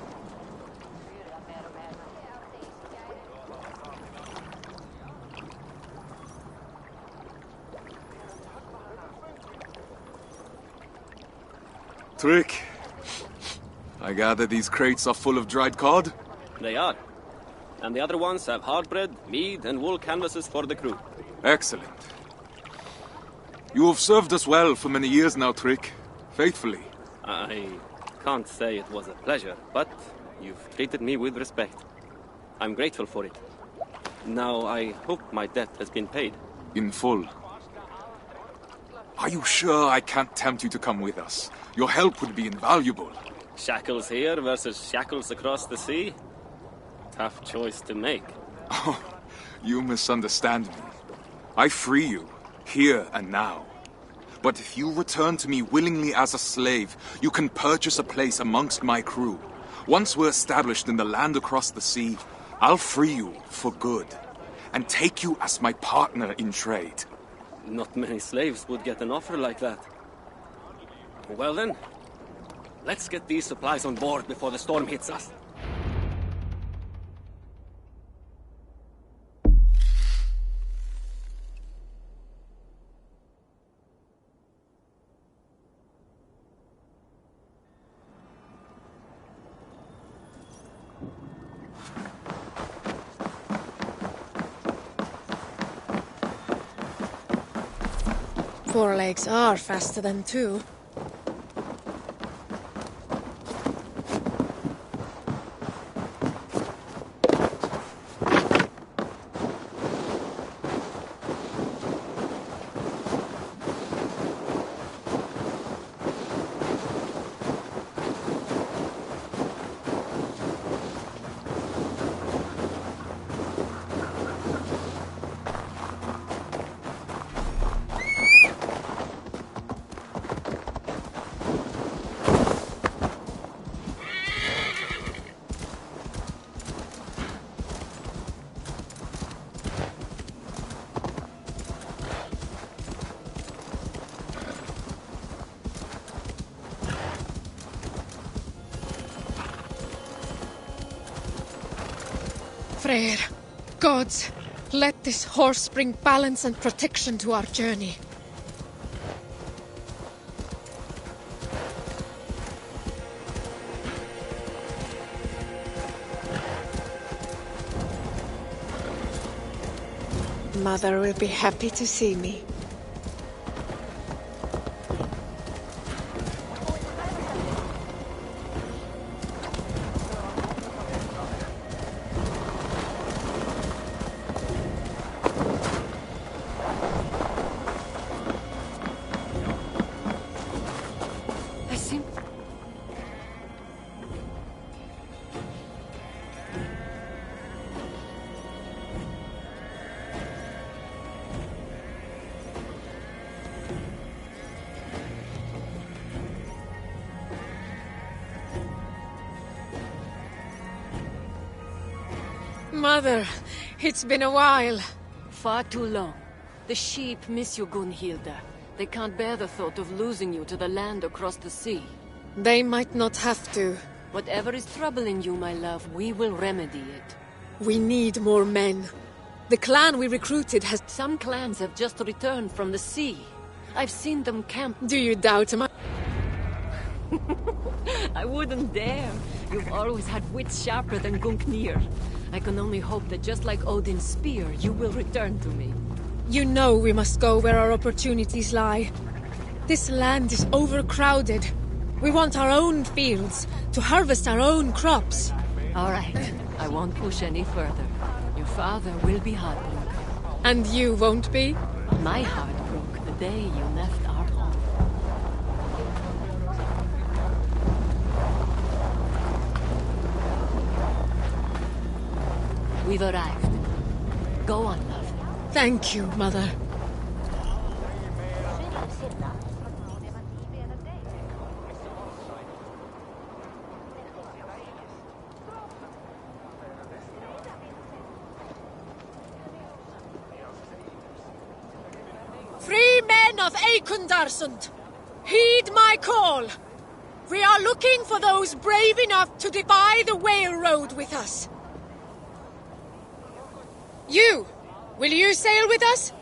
Trick. I gather these crates are full of dried cod? They are. And the other ones have hard bread, mead, and wool canvases for the crew. Excellent. You have served us well for many years now, Trick. Faithfully. I can't say it was a pleasure, but you've treated me with respect. I'm grateful for it. Now, I hope my debt has been paid. In full. Are you sure I can't tempt you to come with us? Your help would be invaluable. Shackles here versus shackles across the sea? Tough choice to make. Oh, you misunderstand me. I free you, here and now. But if you return to me willingly as a slave, you can purchase a place amongst my crew. Once we're established in the land across the sea, I'll free you for good, and take you as my partner in trade. Not many slaves would get an offer like that. Well then, let's get these supplies on board before the storm hits us. Four legs are faster than two. prayer. Gods, let this horse bring balance and protection to our journey. Mother will be happy to see me. Mother, it's been a while. Far too long. The sheep miss you, Gunhilda. They can't bear the thought of losing you to the land across the sea. They might not have to. Whatever is troubling you, my love, we will remedy it. We need more men. The clan we recruited has... Some clans have just returned from the sea. I've seen them camp... Do you doubt my... I wouldn't dare. You've always had wits sharper than Gungnir. I can only hope that just like Odin's spear, you will return to me. You know we must go where our opportunities lie. This land is overcrowded. We want our own fields, to harvest our own crops. All right, I won't push any further. Your father will be heartbroken. And you won't be? My heart broke the day you left our home. We've arrived. Go on, love. Thank you, Mother. Free men of Eikundarsund, heed my call. We are looking for those brave enough to defy the whale road with us. You! Will you sail with us?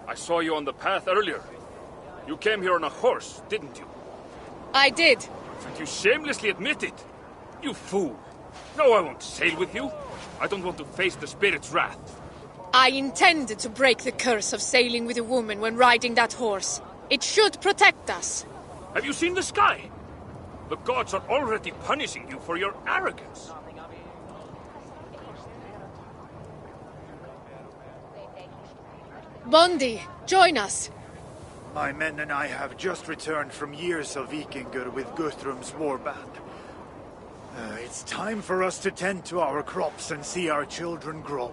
I saw you on the path earlier. You came here on a horse, didn't you? I did. And you shamelessly admit it. You fool. No, I won't sail with you. I don't want to face the spirit's wrath. I intended to break the curse of sailing with a woman when riding that horse. It should protect us. Have you seen the sky? The gods are already punishing you for your arrogance. Bondi, join us. My men and I have just returned from years of Vikingur with Guthrum's warband. It's time for us to tend to our crops and see our children grow.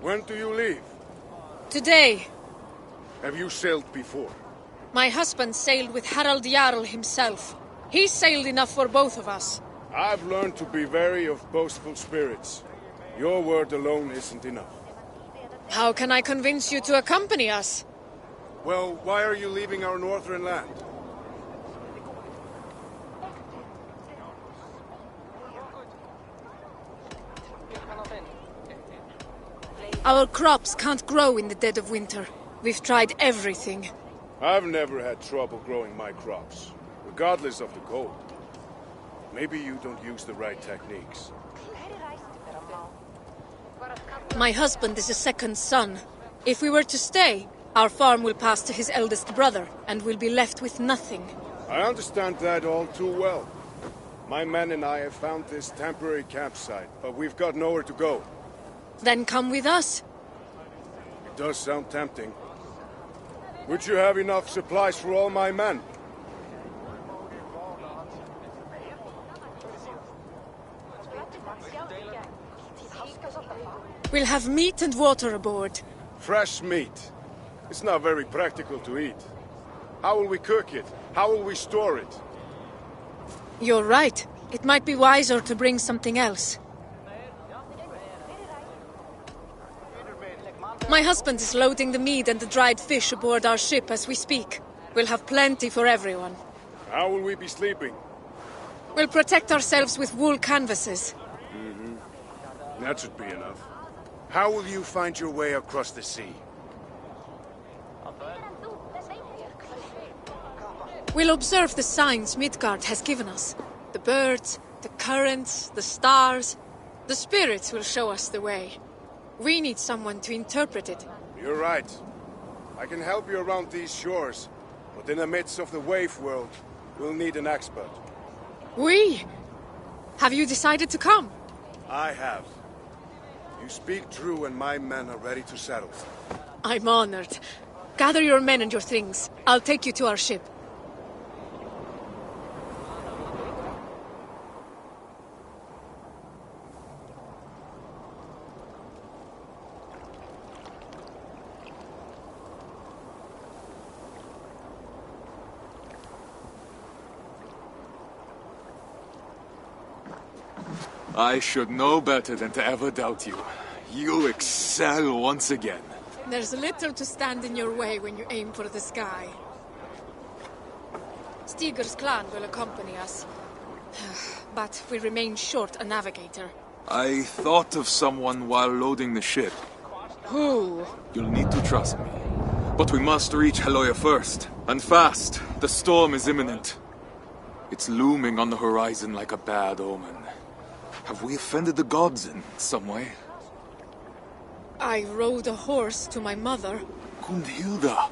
When do you leave? Today. Have you sailed before? My husband sailed with Harald Jarl himself. He sailed enough for both of us. I've learned to be wary of boastful spirits. Your word alone isn't enough. How can I convince you to accompany us? Well, why are you leaving our northern land? Our crops can't grow in the dead of winter. We've tried everything. I've never had trouble growing my crops, regardless of the cold. Maybe you don't use the right techniques. My husband is a second son. If we were to stay, our farm will pass to his eldest brother, and we'll be left with nothing. I understand that all too well. My men and I have found this temporary campsite, but we've got nowhere to go. Then come with us. It does sound tempting. Would you have enough supplies for all my men? We'll have meat and water aboard. Fresh meat. It's not very practical to eat. How will we cook it? How will we store it? You're right. It might be wiser to bring something else. My husband is loading the meat and the dried fish aboard our ship as we speak. We'll have plenty for everyone. How will we be sleeping? We'll protect ourselves with wool canvases. That should be enough. How will you find your way across the sea? We'll observe the signs Midgard has given us. The birds, the currents, the stars. The spirits will show us the way. We need someone to interpret it. You're right. I can help you around these shores, but in the midst of the wave world, we'll need an expert. We? Have you decided to come? I have. You speak true and my men are ready to settle. I'm honored. Gather your men and your things. I'll take you to our ship. I should know better than to ever doubt you. You excel once again. There's little to stand in your way when you aim for the sky. Stigur's clan will accompany us. But we remain short a navigator. I thought of someone while loading the ship. Who? You'll need to trust me. But we must reach Heloia first. And fast. The storm is imminent. It's looming on the horizon like a bad omen. Have we offended the gods in some way? I rode a horse to my mother. Gundhilda!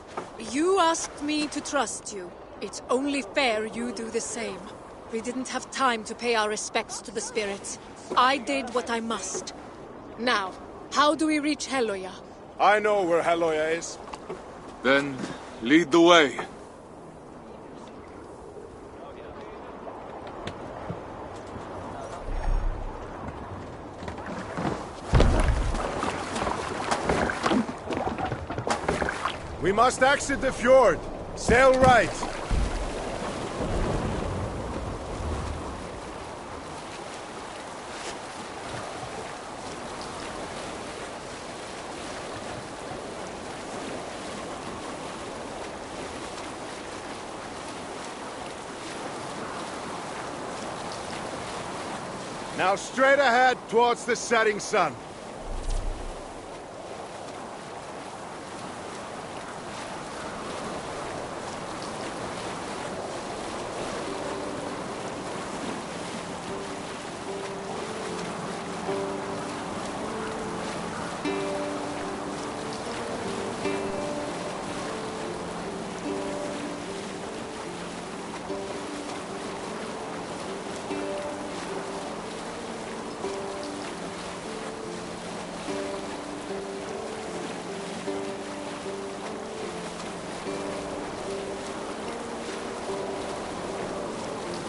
You asked me to trust you. It's only fair you do the same. We didn't have time to pay our respects to the spirits. I did what I must. Now, how do we reach Heloia? I know where Heloia is. Then, lead the way. We must exit the fjord. Sail right. Now straight ahead towards the setting sun.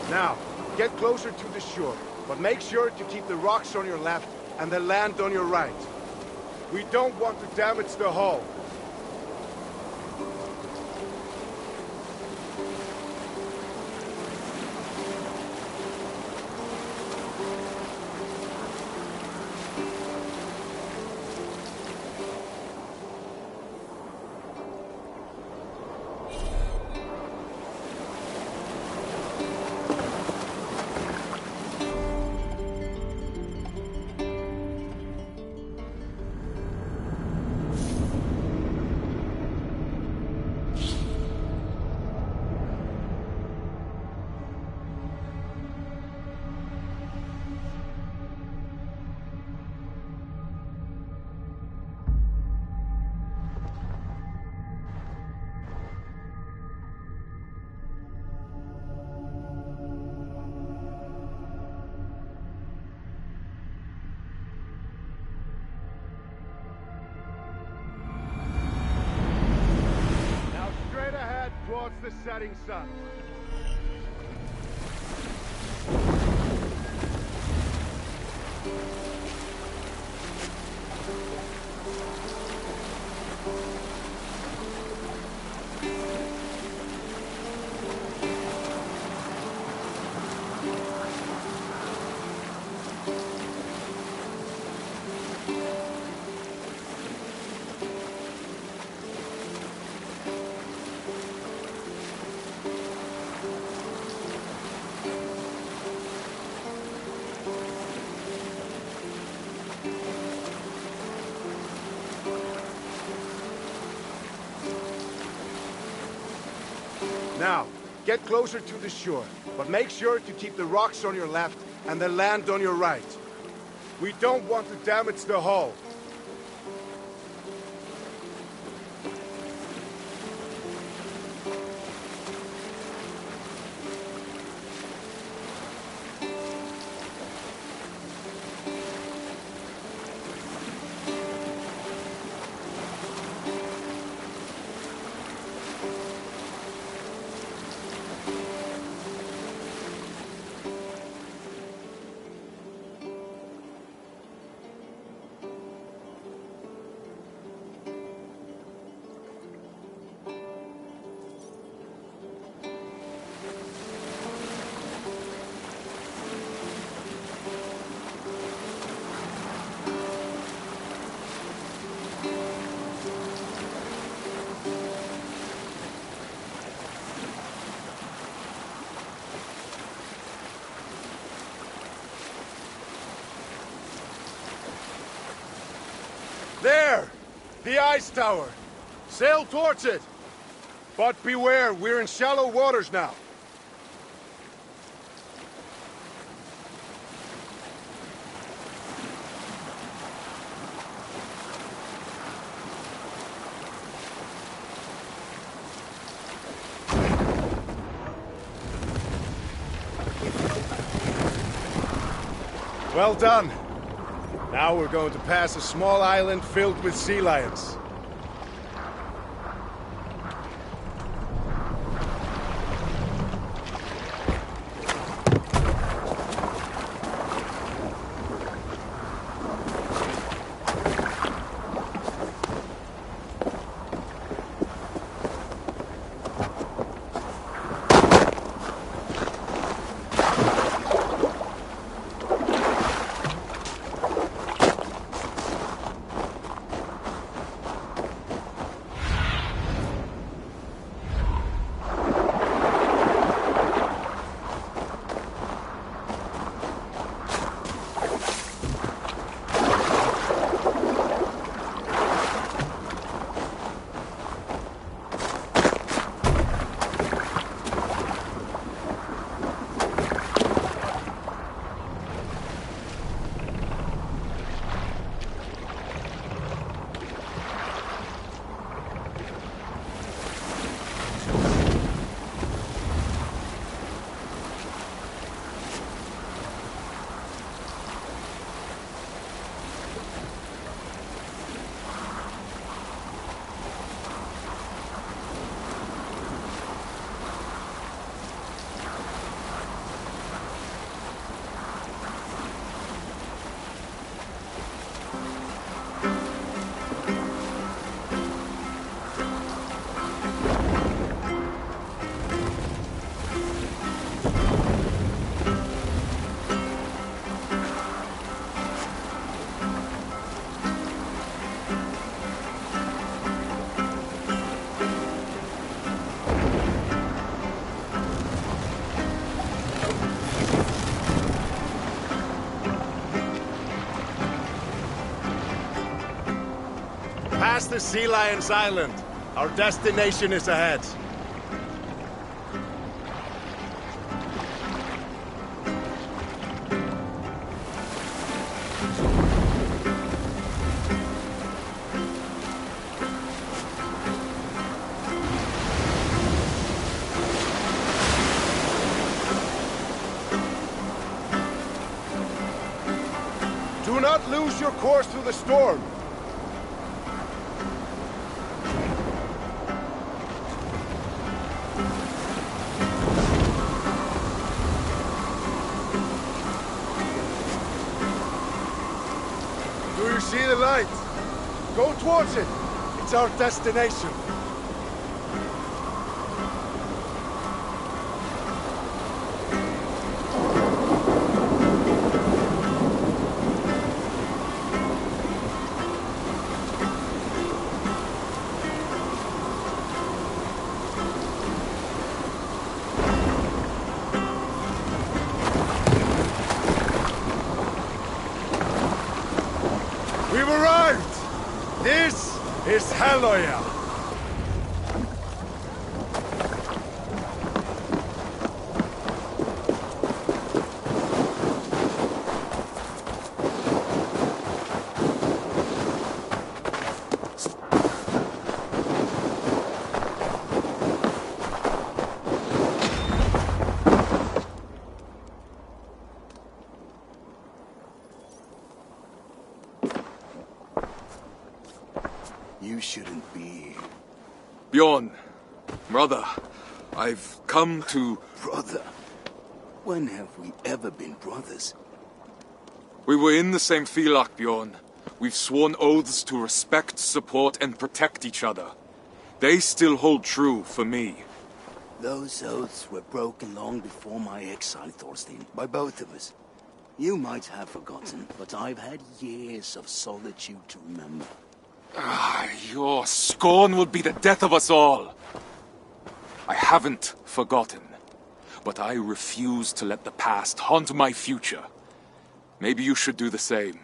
Now, get closer to the shore, but make sure to keep the rocks on your left and the land on your right. We don't want to damage the hull. Towards the setting sun. Now, get closer to the shore, but make sure to keep the rocks on your left and the land on your right. We don't want to damage the hull. There! The ice tower! Sail towards it! But beware, we're in shallow waters now. Well done. Now we're going to pass a small island filled with sea lions. Past the Sea Lions Island. Our destination is ahead. Do not lose your course through the storm. Do you see the light? Go towards it. It's our destination. We've arrived! This is Valhalla! shouldn't be. Bjorn, brother, I've come to... Brother? When have we ever been brothers? We were in the same Filak, Bjorn. We've sworn oaths to respect, support, and protect each other. They still hold true for me. Those oaths were broken long before my exile, Thorstein, by both of us. You might have forgotten, but I've had years of solitude to remember. Your scorn would be the death of us all. I haven't forgotten, but I refuse to let the past haunt my future. Maybe you should do the same.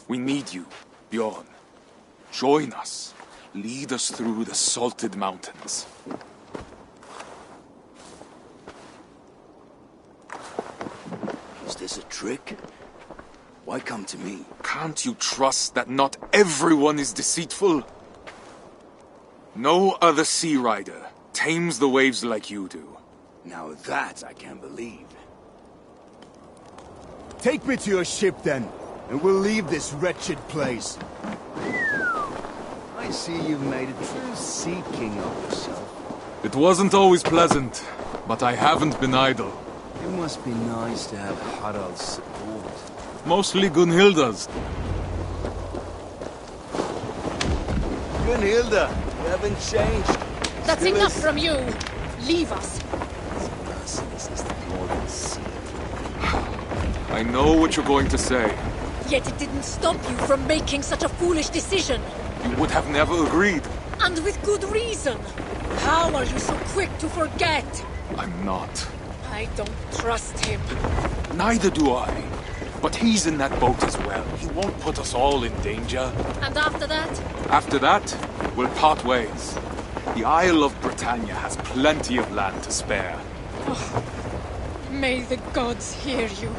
We need you, Bjorn. Join us. Lead us through the salted mountains. Is this a trick? Why come to me? Can't you trust that not everyone is deceitful? No other sea rider tames the waves like you do. Now that I can believe. Take me to your ship then, and we'll leave this wretched place. I see you've made a true sea king of yourself. It wasn't always pleasant, but I haven't been idle. It must be nice to have Harald's support. Mostly Gunhilda's. Gunhilda, you haven't changed. That's enough from you. Leave us. I know what you're going to say. Yet it didn't stop you from making such a foolish decision. You would have never agreed. And with good reason. How are you so quick to forget? I'm not. I don't trust him. Neither do I. But he's in that boat as well. He won't put us all in danger. And after that? After that, we'll part ways. The Isle of Britannia has plenty of land to spare. Oh, may the gods hear you.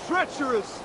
Treacherous!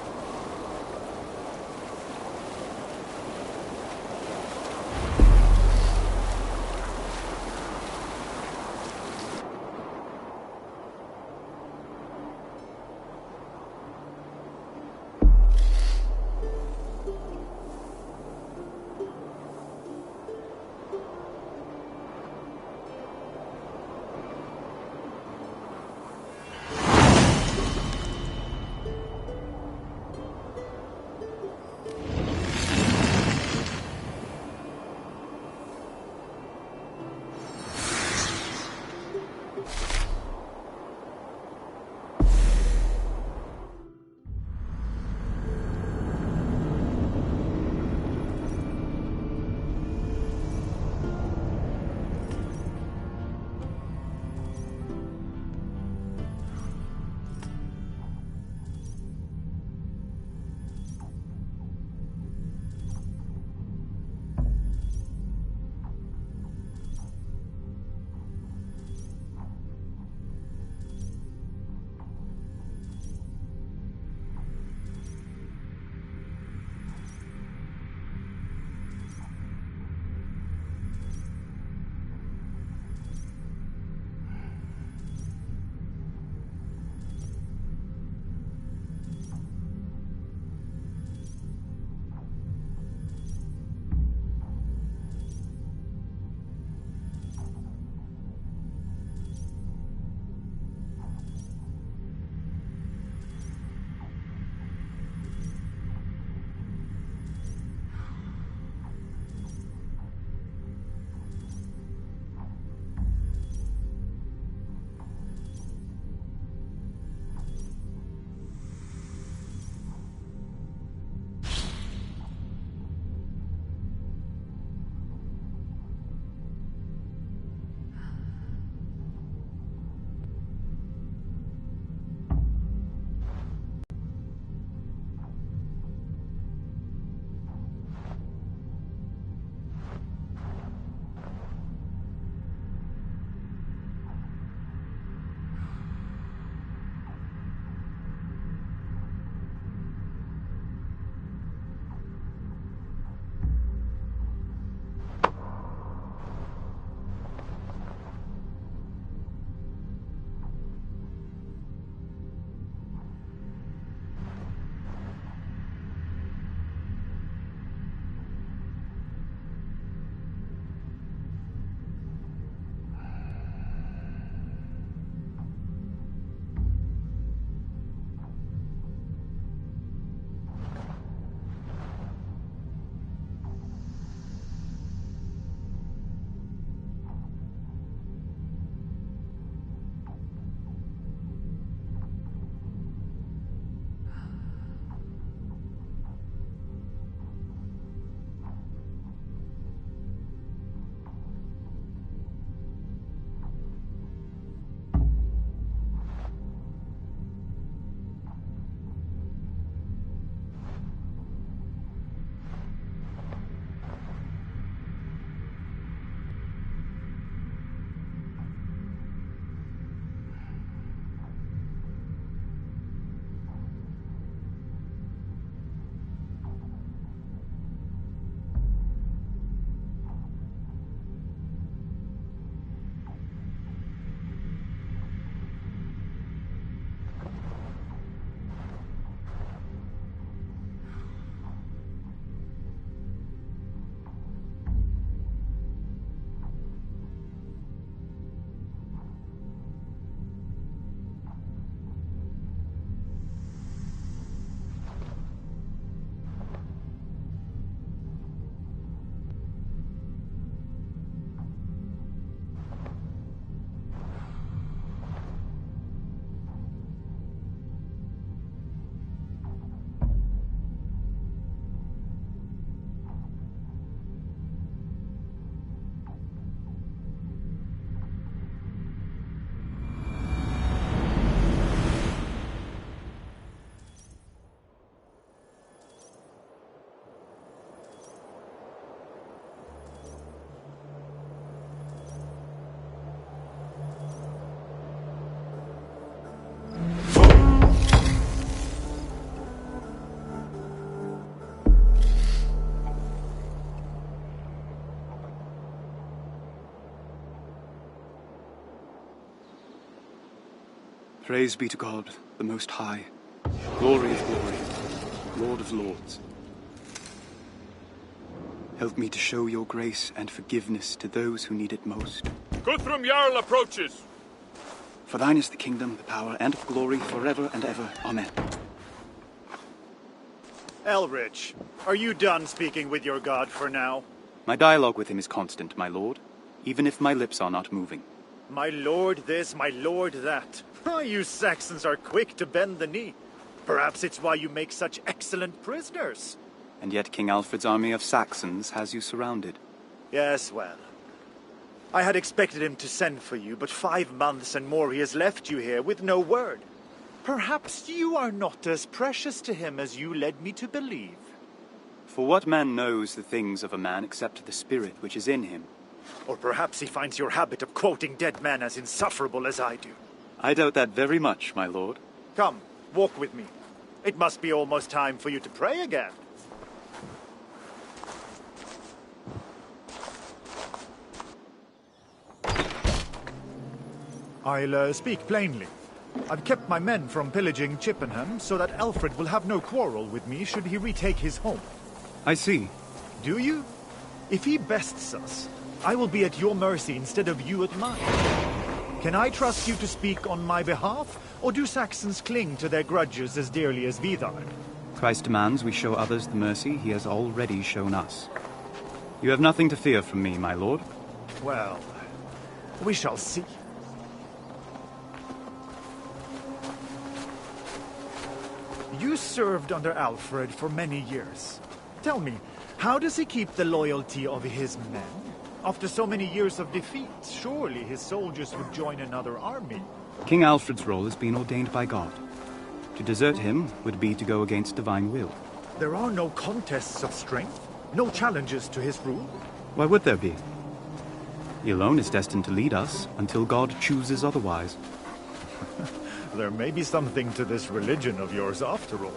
Praise be to God, the Most High. Glory of glory, Lord of lords. Help me to show your grace and forgiveness to those who need it most. Guthrum Jarl approaches. For thine is the kingdom, the power, and the glory forever and ever. Amen. Elrich, are you done speaking with your god for now? My dialogue with him is constant, my lord, even if my lips are not moving. My lord this, my lord that. You Saxons are quick to bend the knee. Perhaps it's why you make such excellent prisoners. And yet King Alfred's army of Saxons has you surrounded. Yes, well. I had expected him to send for you, but 5 months and more he has left you here with no word. Perhaps you are not as precious to him as you led me to believe. For what man knows the things of a man except the spirit which is in him? Or perhaps he finds your habit of quoting dead men as insufferable as I do. I doubt that very much, my lord. Come, walk with me. It must be almost time for you to pray again. I'll speak plainly. I've kept my men from pillaging Chippenham so that Alfred will have no quarrel with me should he retake his home. I see. Do you? If he bests us, I will be at your mercy instead of you at mine. Can I trust you to speak on my behalf, or do Saxons cling to their grudges as dearly as Vidar? Christ demands we show others the mercy he has already shown us. You have nothing to fear from me, my lord. Well, we shall see. You served under Alfred for many years. Tell me, how does he keep the loyalty of his men? After so many years of defeat, surely his soldiers would join another army. King Alfred's role has been ordained by God. To desert him would be to go against divine will. There are no contests of strength, no challenges to his rule. Why would there be? He alone is destined to lead us until God chooses otherwise. There may be something to this religion of yours after all.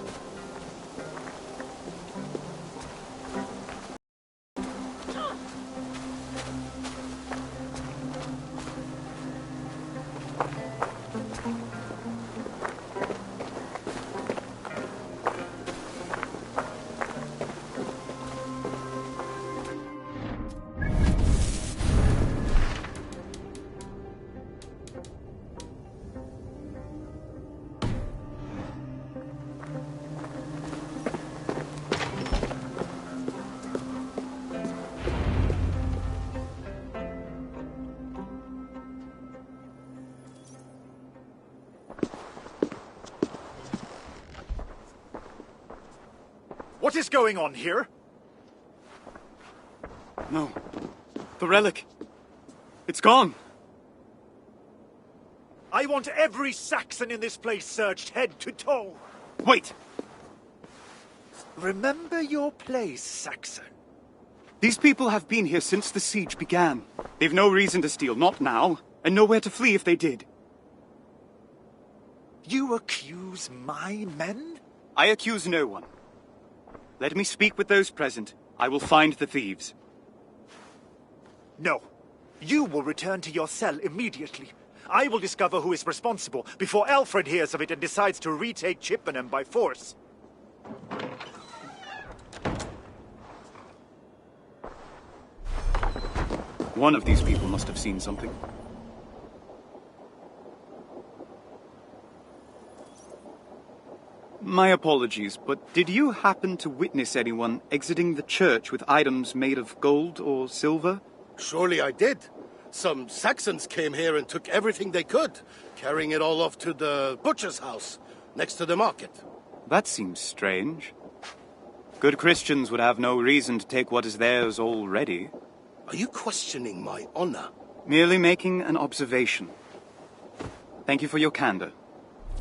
What is going on here? No. The relic. It's gone. I want every Saxon in this place searched head to toe. Wait! Remember your place, Saxon. These people have been here since the siege began. They've no reason to steal, not now, and nowhere to flee if they did. You accuse my men? I accuse no one. Let me speak with those present. I will find the thieves. No. You will return to your cell immediately. I will discover who is responsible before Alfred hears of it and decides to retake Chippenham by force. One of these people must have seen something. My apologies, but did you happen to witness anyone exiting the church with items made of gold or silver? Surely I did. Some Saxons came here and took everything they could, carrying it all off to the butcher's house, next to the market. That seems strange. Good Christians would have no reason to take what is theirs already. Are you questioning my honor? Merely making an observation. Thank you for your candor.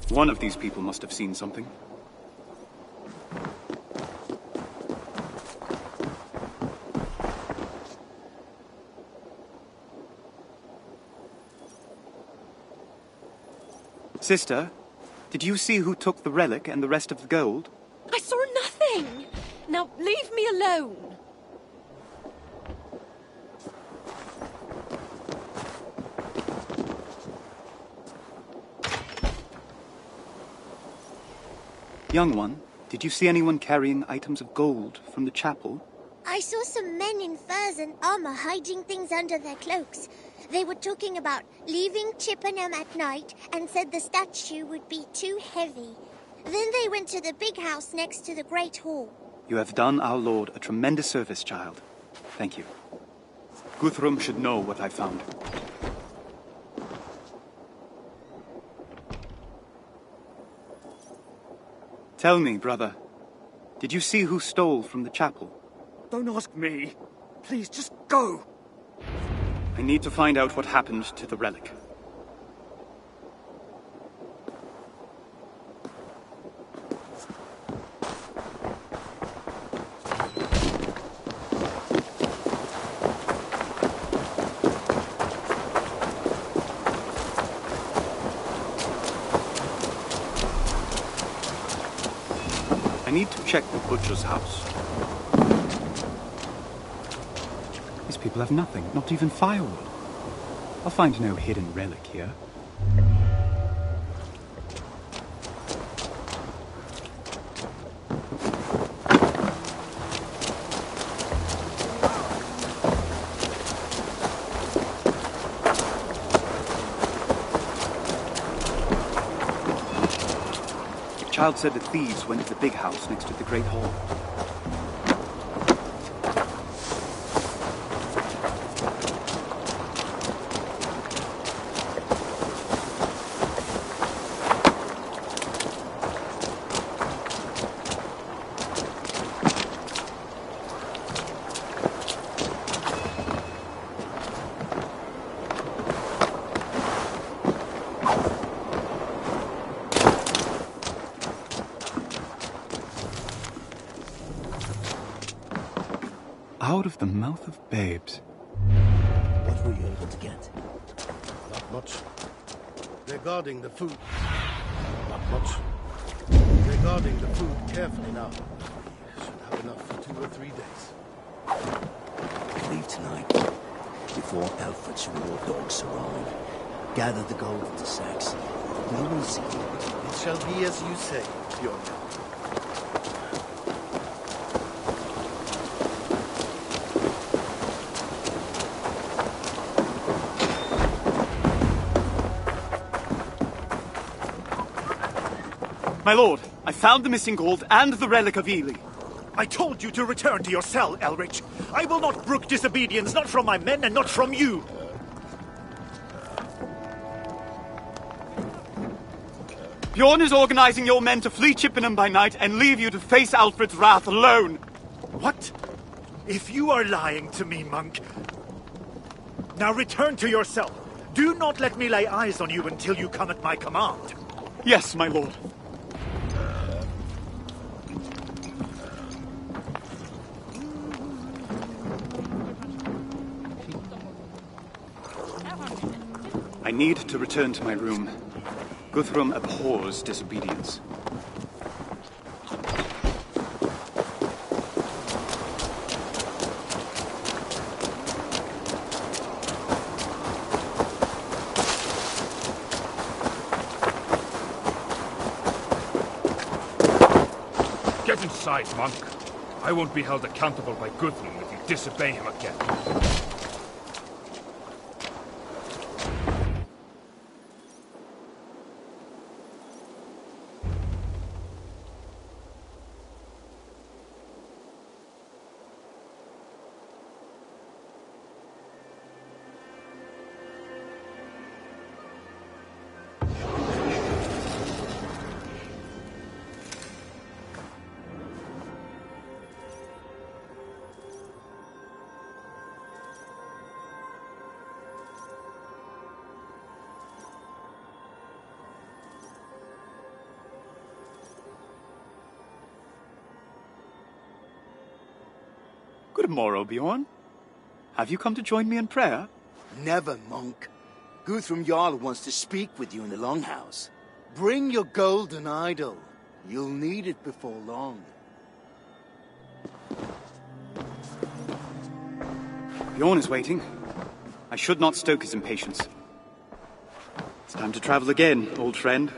One of these people must have seen something. Sister, did you see who took the relic and the rest of the gold? I saw nothing! Now, leave me alone! Young one, did you see anyone carrying items of gold from the chapel? I saw some men in furs and armor hiding things under their cloaks. They were talking about leaving Chippenham at night and said the statue would be too heavy. Then they went to the big house next to the Great Hall. You have done our lord a tremendous service, child. Thank you. Guthrum should know what I found. Tell me, brother, did you see who stole from the chapel? Don't ask me. Please, just go. I need to find out what happened to the relic. I need to check the butcher's house. These people have nothing, not even firewood. I'll find no hidden relic here. The child said the thieves went to the big house next to the Great Hall. Out of the mouth of babes. What were you able to get? Not much. They're guarding the food. Not much. They're guarding the food carefully now. We should have enough for 2 or 3 days. Leave tonight, before Alfred's war dogs arrive. Gather the gold into sacks. You will see. It shall be as you say, Bjorn. My lord, I found the missing gold and the relic of Ely. I told you to return to your cell, Elrich. I will not brook disobedience, not from my men and not from you. Bjorn is organizing your men to flee Chippenham by night and leave you to face Alfred's wrath alone. What? If you are lying to me, monk... Now return to your cell. Do not let me lay eyes on you until you come at my command. Yes, my lord. I need to return to my room. Guthrum abhors disobedience. Get inside, monk. I won't be held accountable by Guthrum if you disobey him again. Good morrow, Bjorn. Have you come to join me in prayer? Never, monk. Guthrum Jarl wants to speak with you in the Longhouse. Bring your golden idol. You'll need it before long. Bjorn is waiting. I should not stoke his impatience. It's time to travel again, old friend.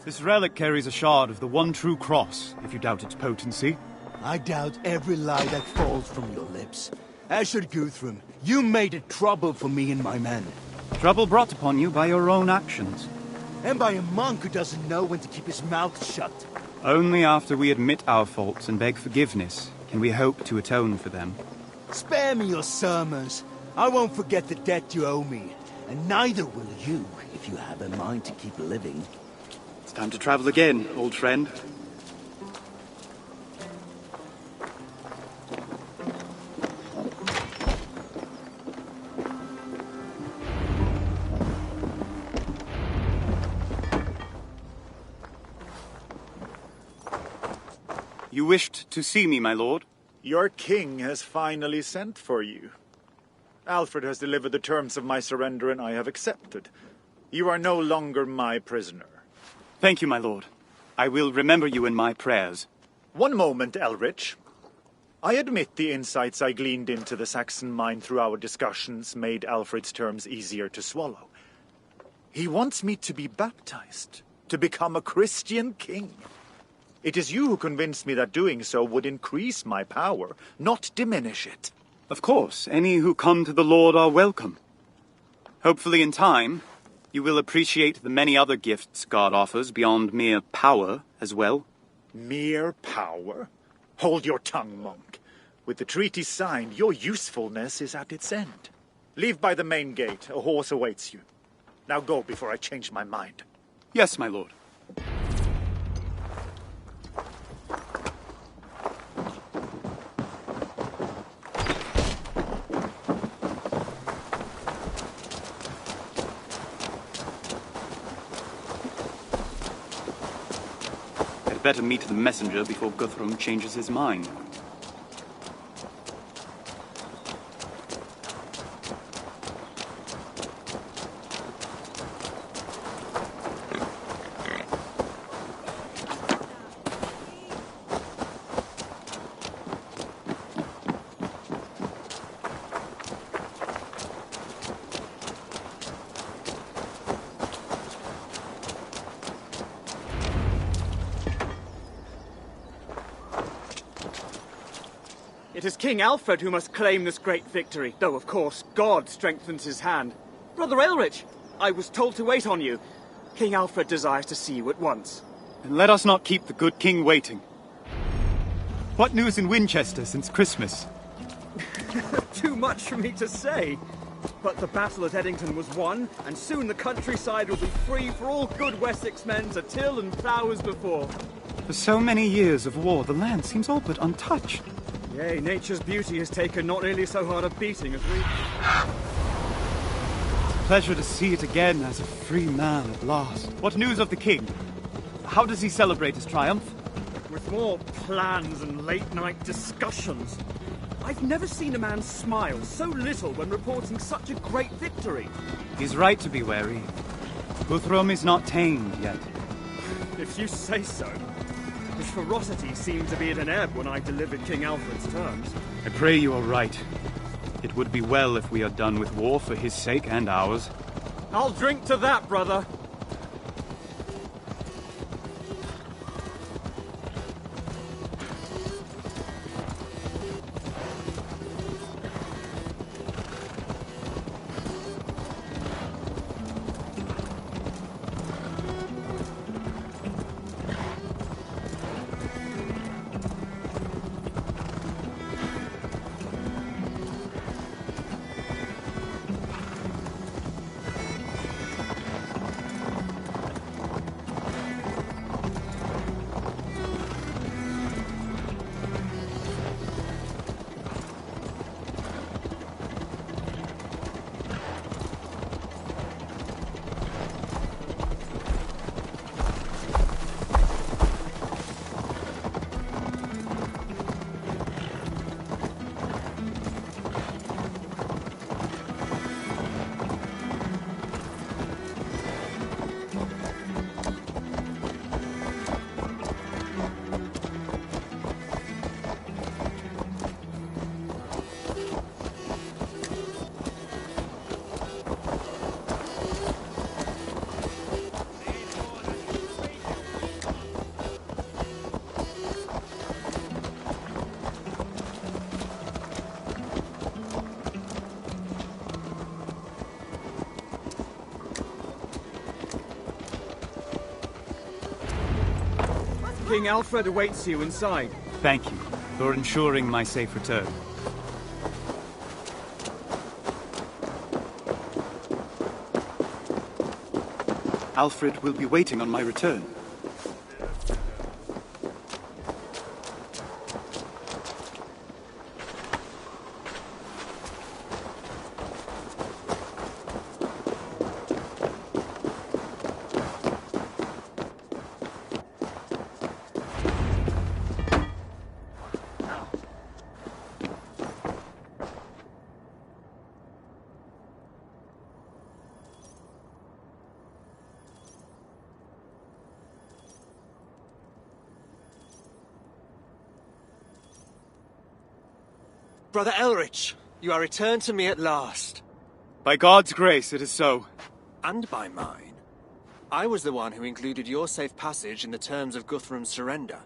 This relic carries a shard of the one true cross, if you doubt its potency. I doubt every lie that falls from your lips. Asher Guthrum, you made it trouble for me and my men. Trouble brought upon you by your own actions. And by a monk who doesn't know when to keep his mouth shut. Only after we admit our faults and beg forgiveness can we hope to atone for them. Spare me your sermons. I won't forget the debt you owe me. And neither will you, if you have a mind to keep living. It's time to travel again, old friend. You wished to see me, my lord? Your king has finally sent for you. Alfred has delivered the terms of my surrender, and I have accepted. You are no longer my prisoner. Thank you, my lord. I will remember you in my prayers. One moment, Elrich. I admit the insights I gleaned into the Saxon mind through our discussions made Alfred's terms easier to swallow. He wants me to be baptized, to become a Christian king. It is you who convinced me that doing so would increase my power, not diminish it. Of course, any who come to the Lord are welcome. Hopefully in time, you will appreciate the many other gifts God offers beyond mere power as well. Mere power? Hold your tongue, monk. With the treaty signed, your usefulness is at its end. Leave by the main gate. A horse awaits you. Now go before I change my mind. Yes, my lord. Better meet the messenger before Guthrum changes his mind. It is King Alfred who must claim this great victory, though, of course, God strengthens his hand. Brother Elrich, I was told to wait on you. King Alfred desires to see you at once. And let us not keep the good king waiting. What news in Winchester since Christmas? Too much for me to say. But the battle at Eddington was won, and soon the countryside will be free for all good Wessex men to till and plough as before. For so many years of war, the land seems all but untouched. Yea, nature's beauty has taken not nearly so hard a beating as we... Pleasure to see it again as a free man at last. What news of the king? How does he celebrate his triumph? With more plans and late-night discussions. I've never seen a man smile so little when reporting such a great victory. He's right to be wary. Guthrum is not tamed yet. If you say so. His ferocity seemed to be at an ebb when I delivered King Alfred's terms. I pray you are right. It would be well if we are done with war for his sake and ours. I'll drink to that, brother. King Alfred awaits you inside. Thank you for ensuring my safe return. Alfred will be waiting on my return. Brother Elrich, you are returned to me at last. By God's grace, it is so. And by mine. I was the one who included your safe passage in the terms of Guthrum's surrender.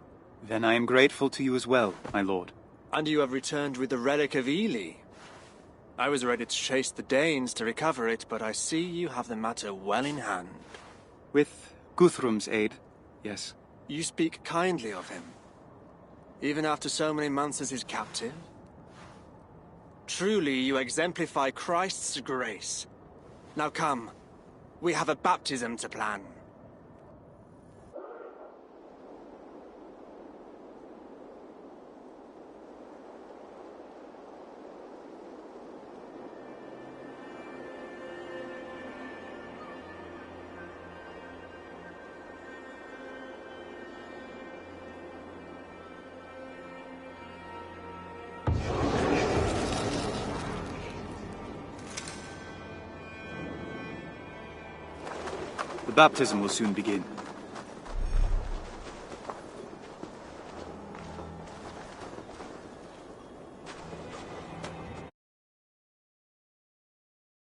Then I am grateful to you as well, my lord. And you have returned with the relic of Ely. I was ready to chase the Danes to recover it, but I see you have the matter well in hand. With Guthrum's aid, yes. You speak kindly of him. Even after so many months as his captive? Truly, you exemplify Christ's grace. Now come, we have a baptism to plan. The baptism will soon begin.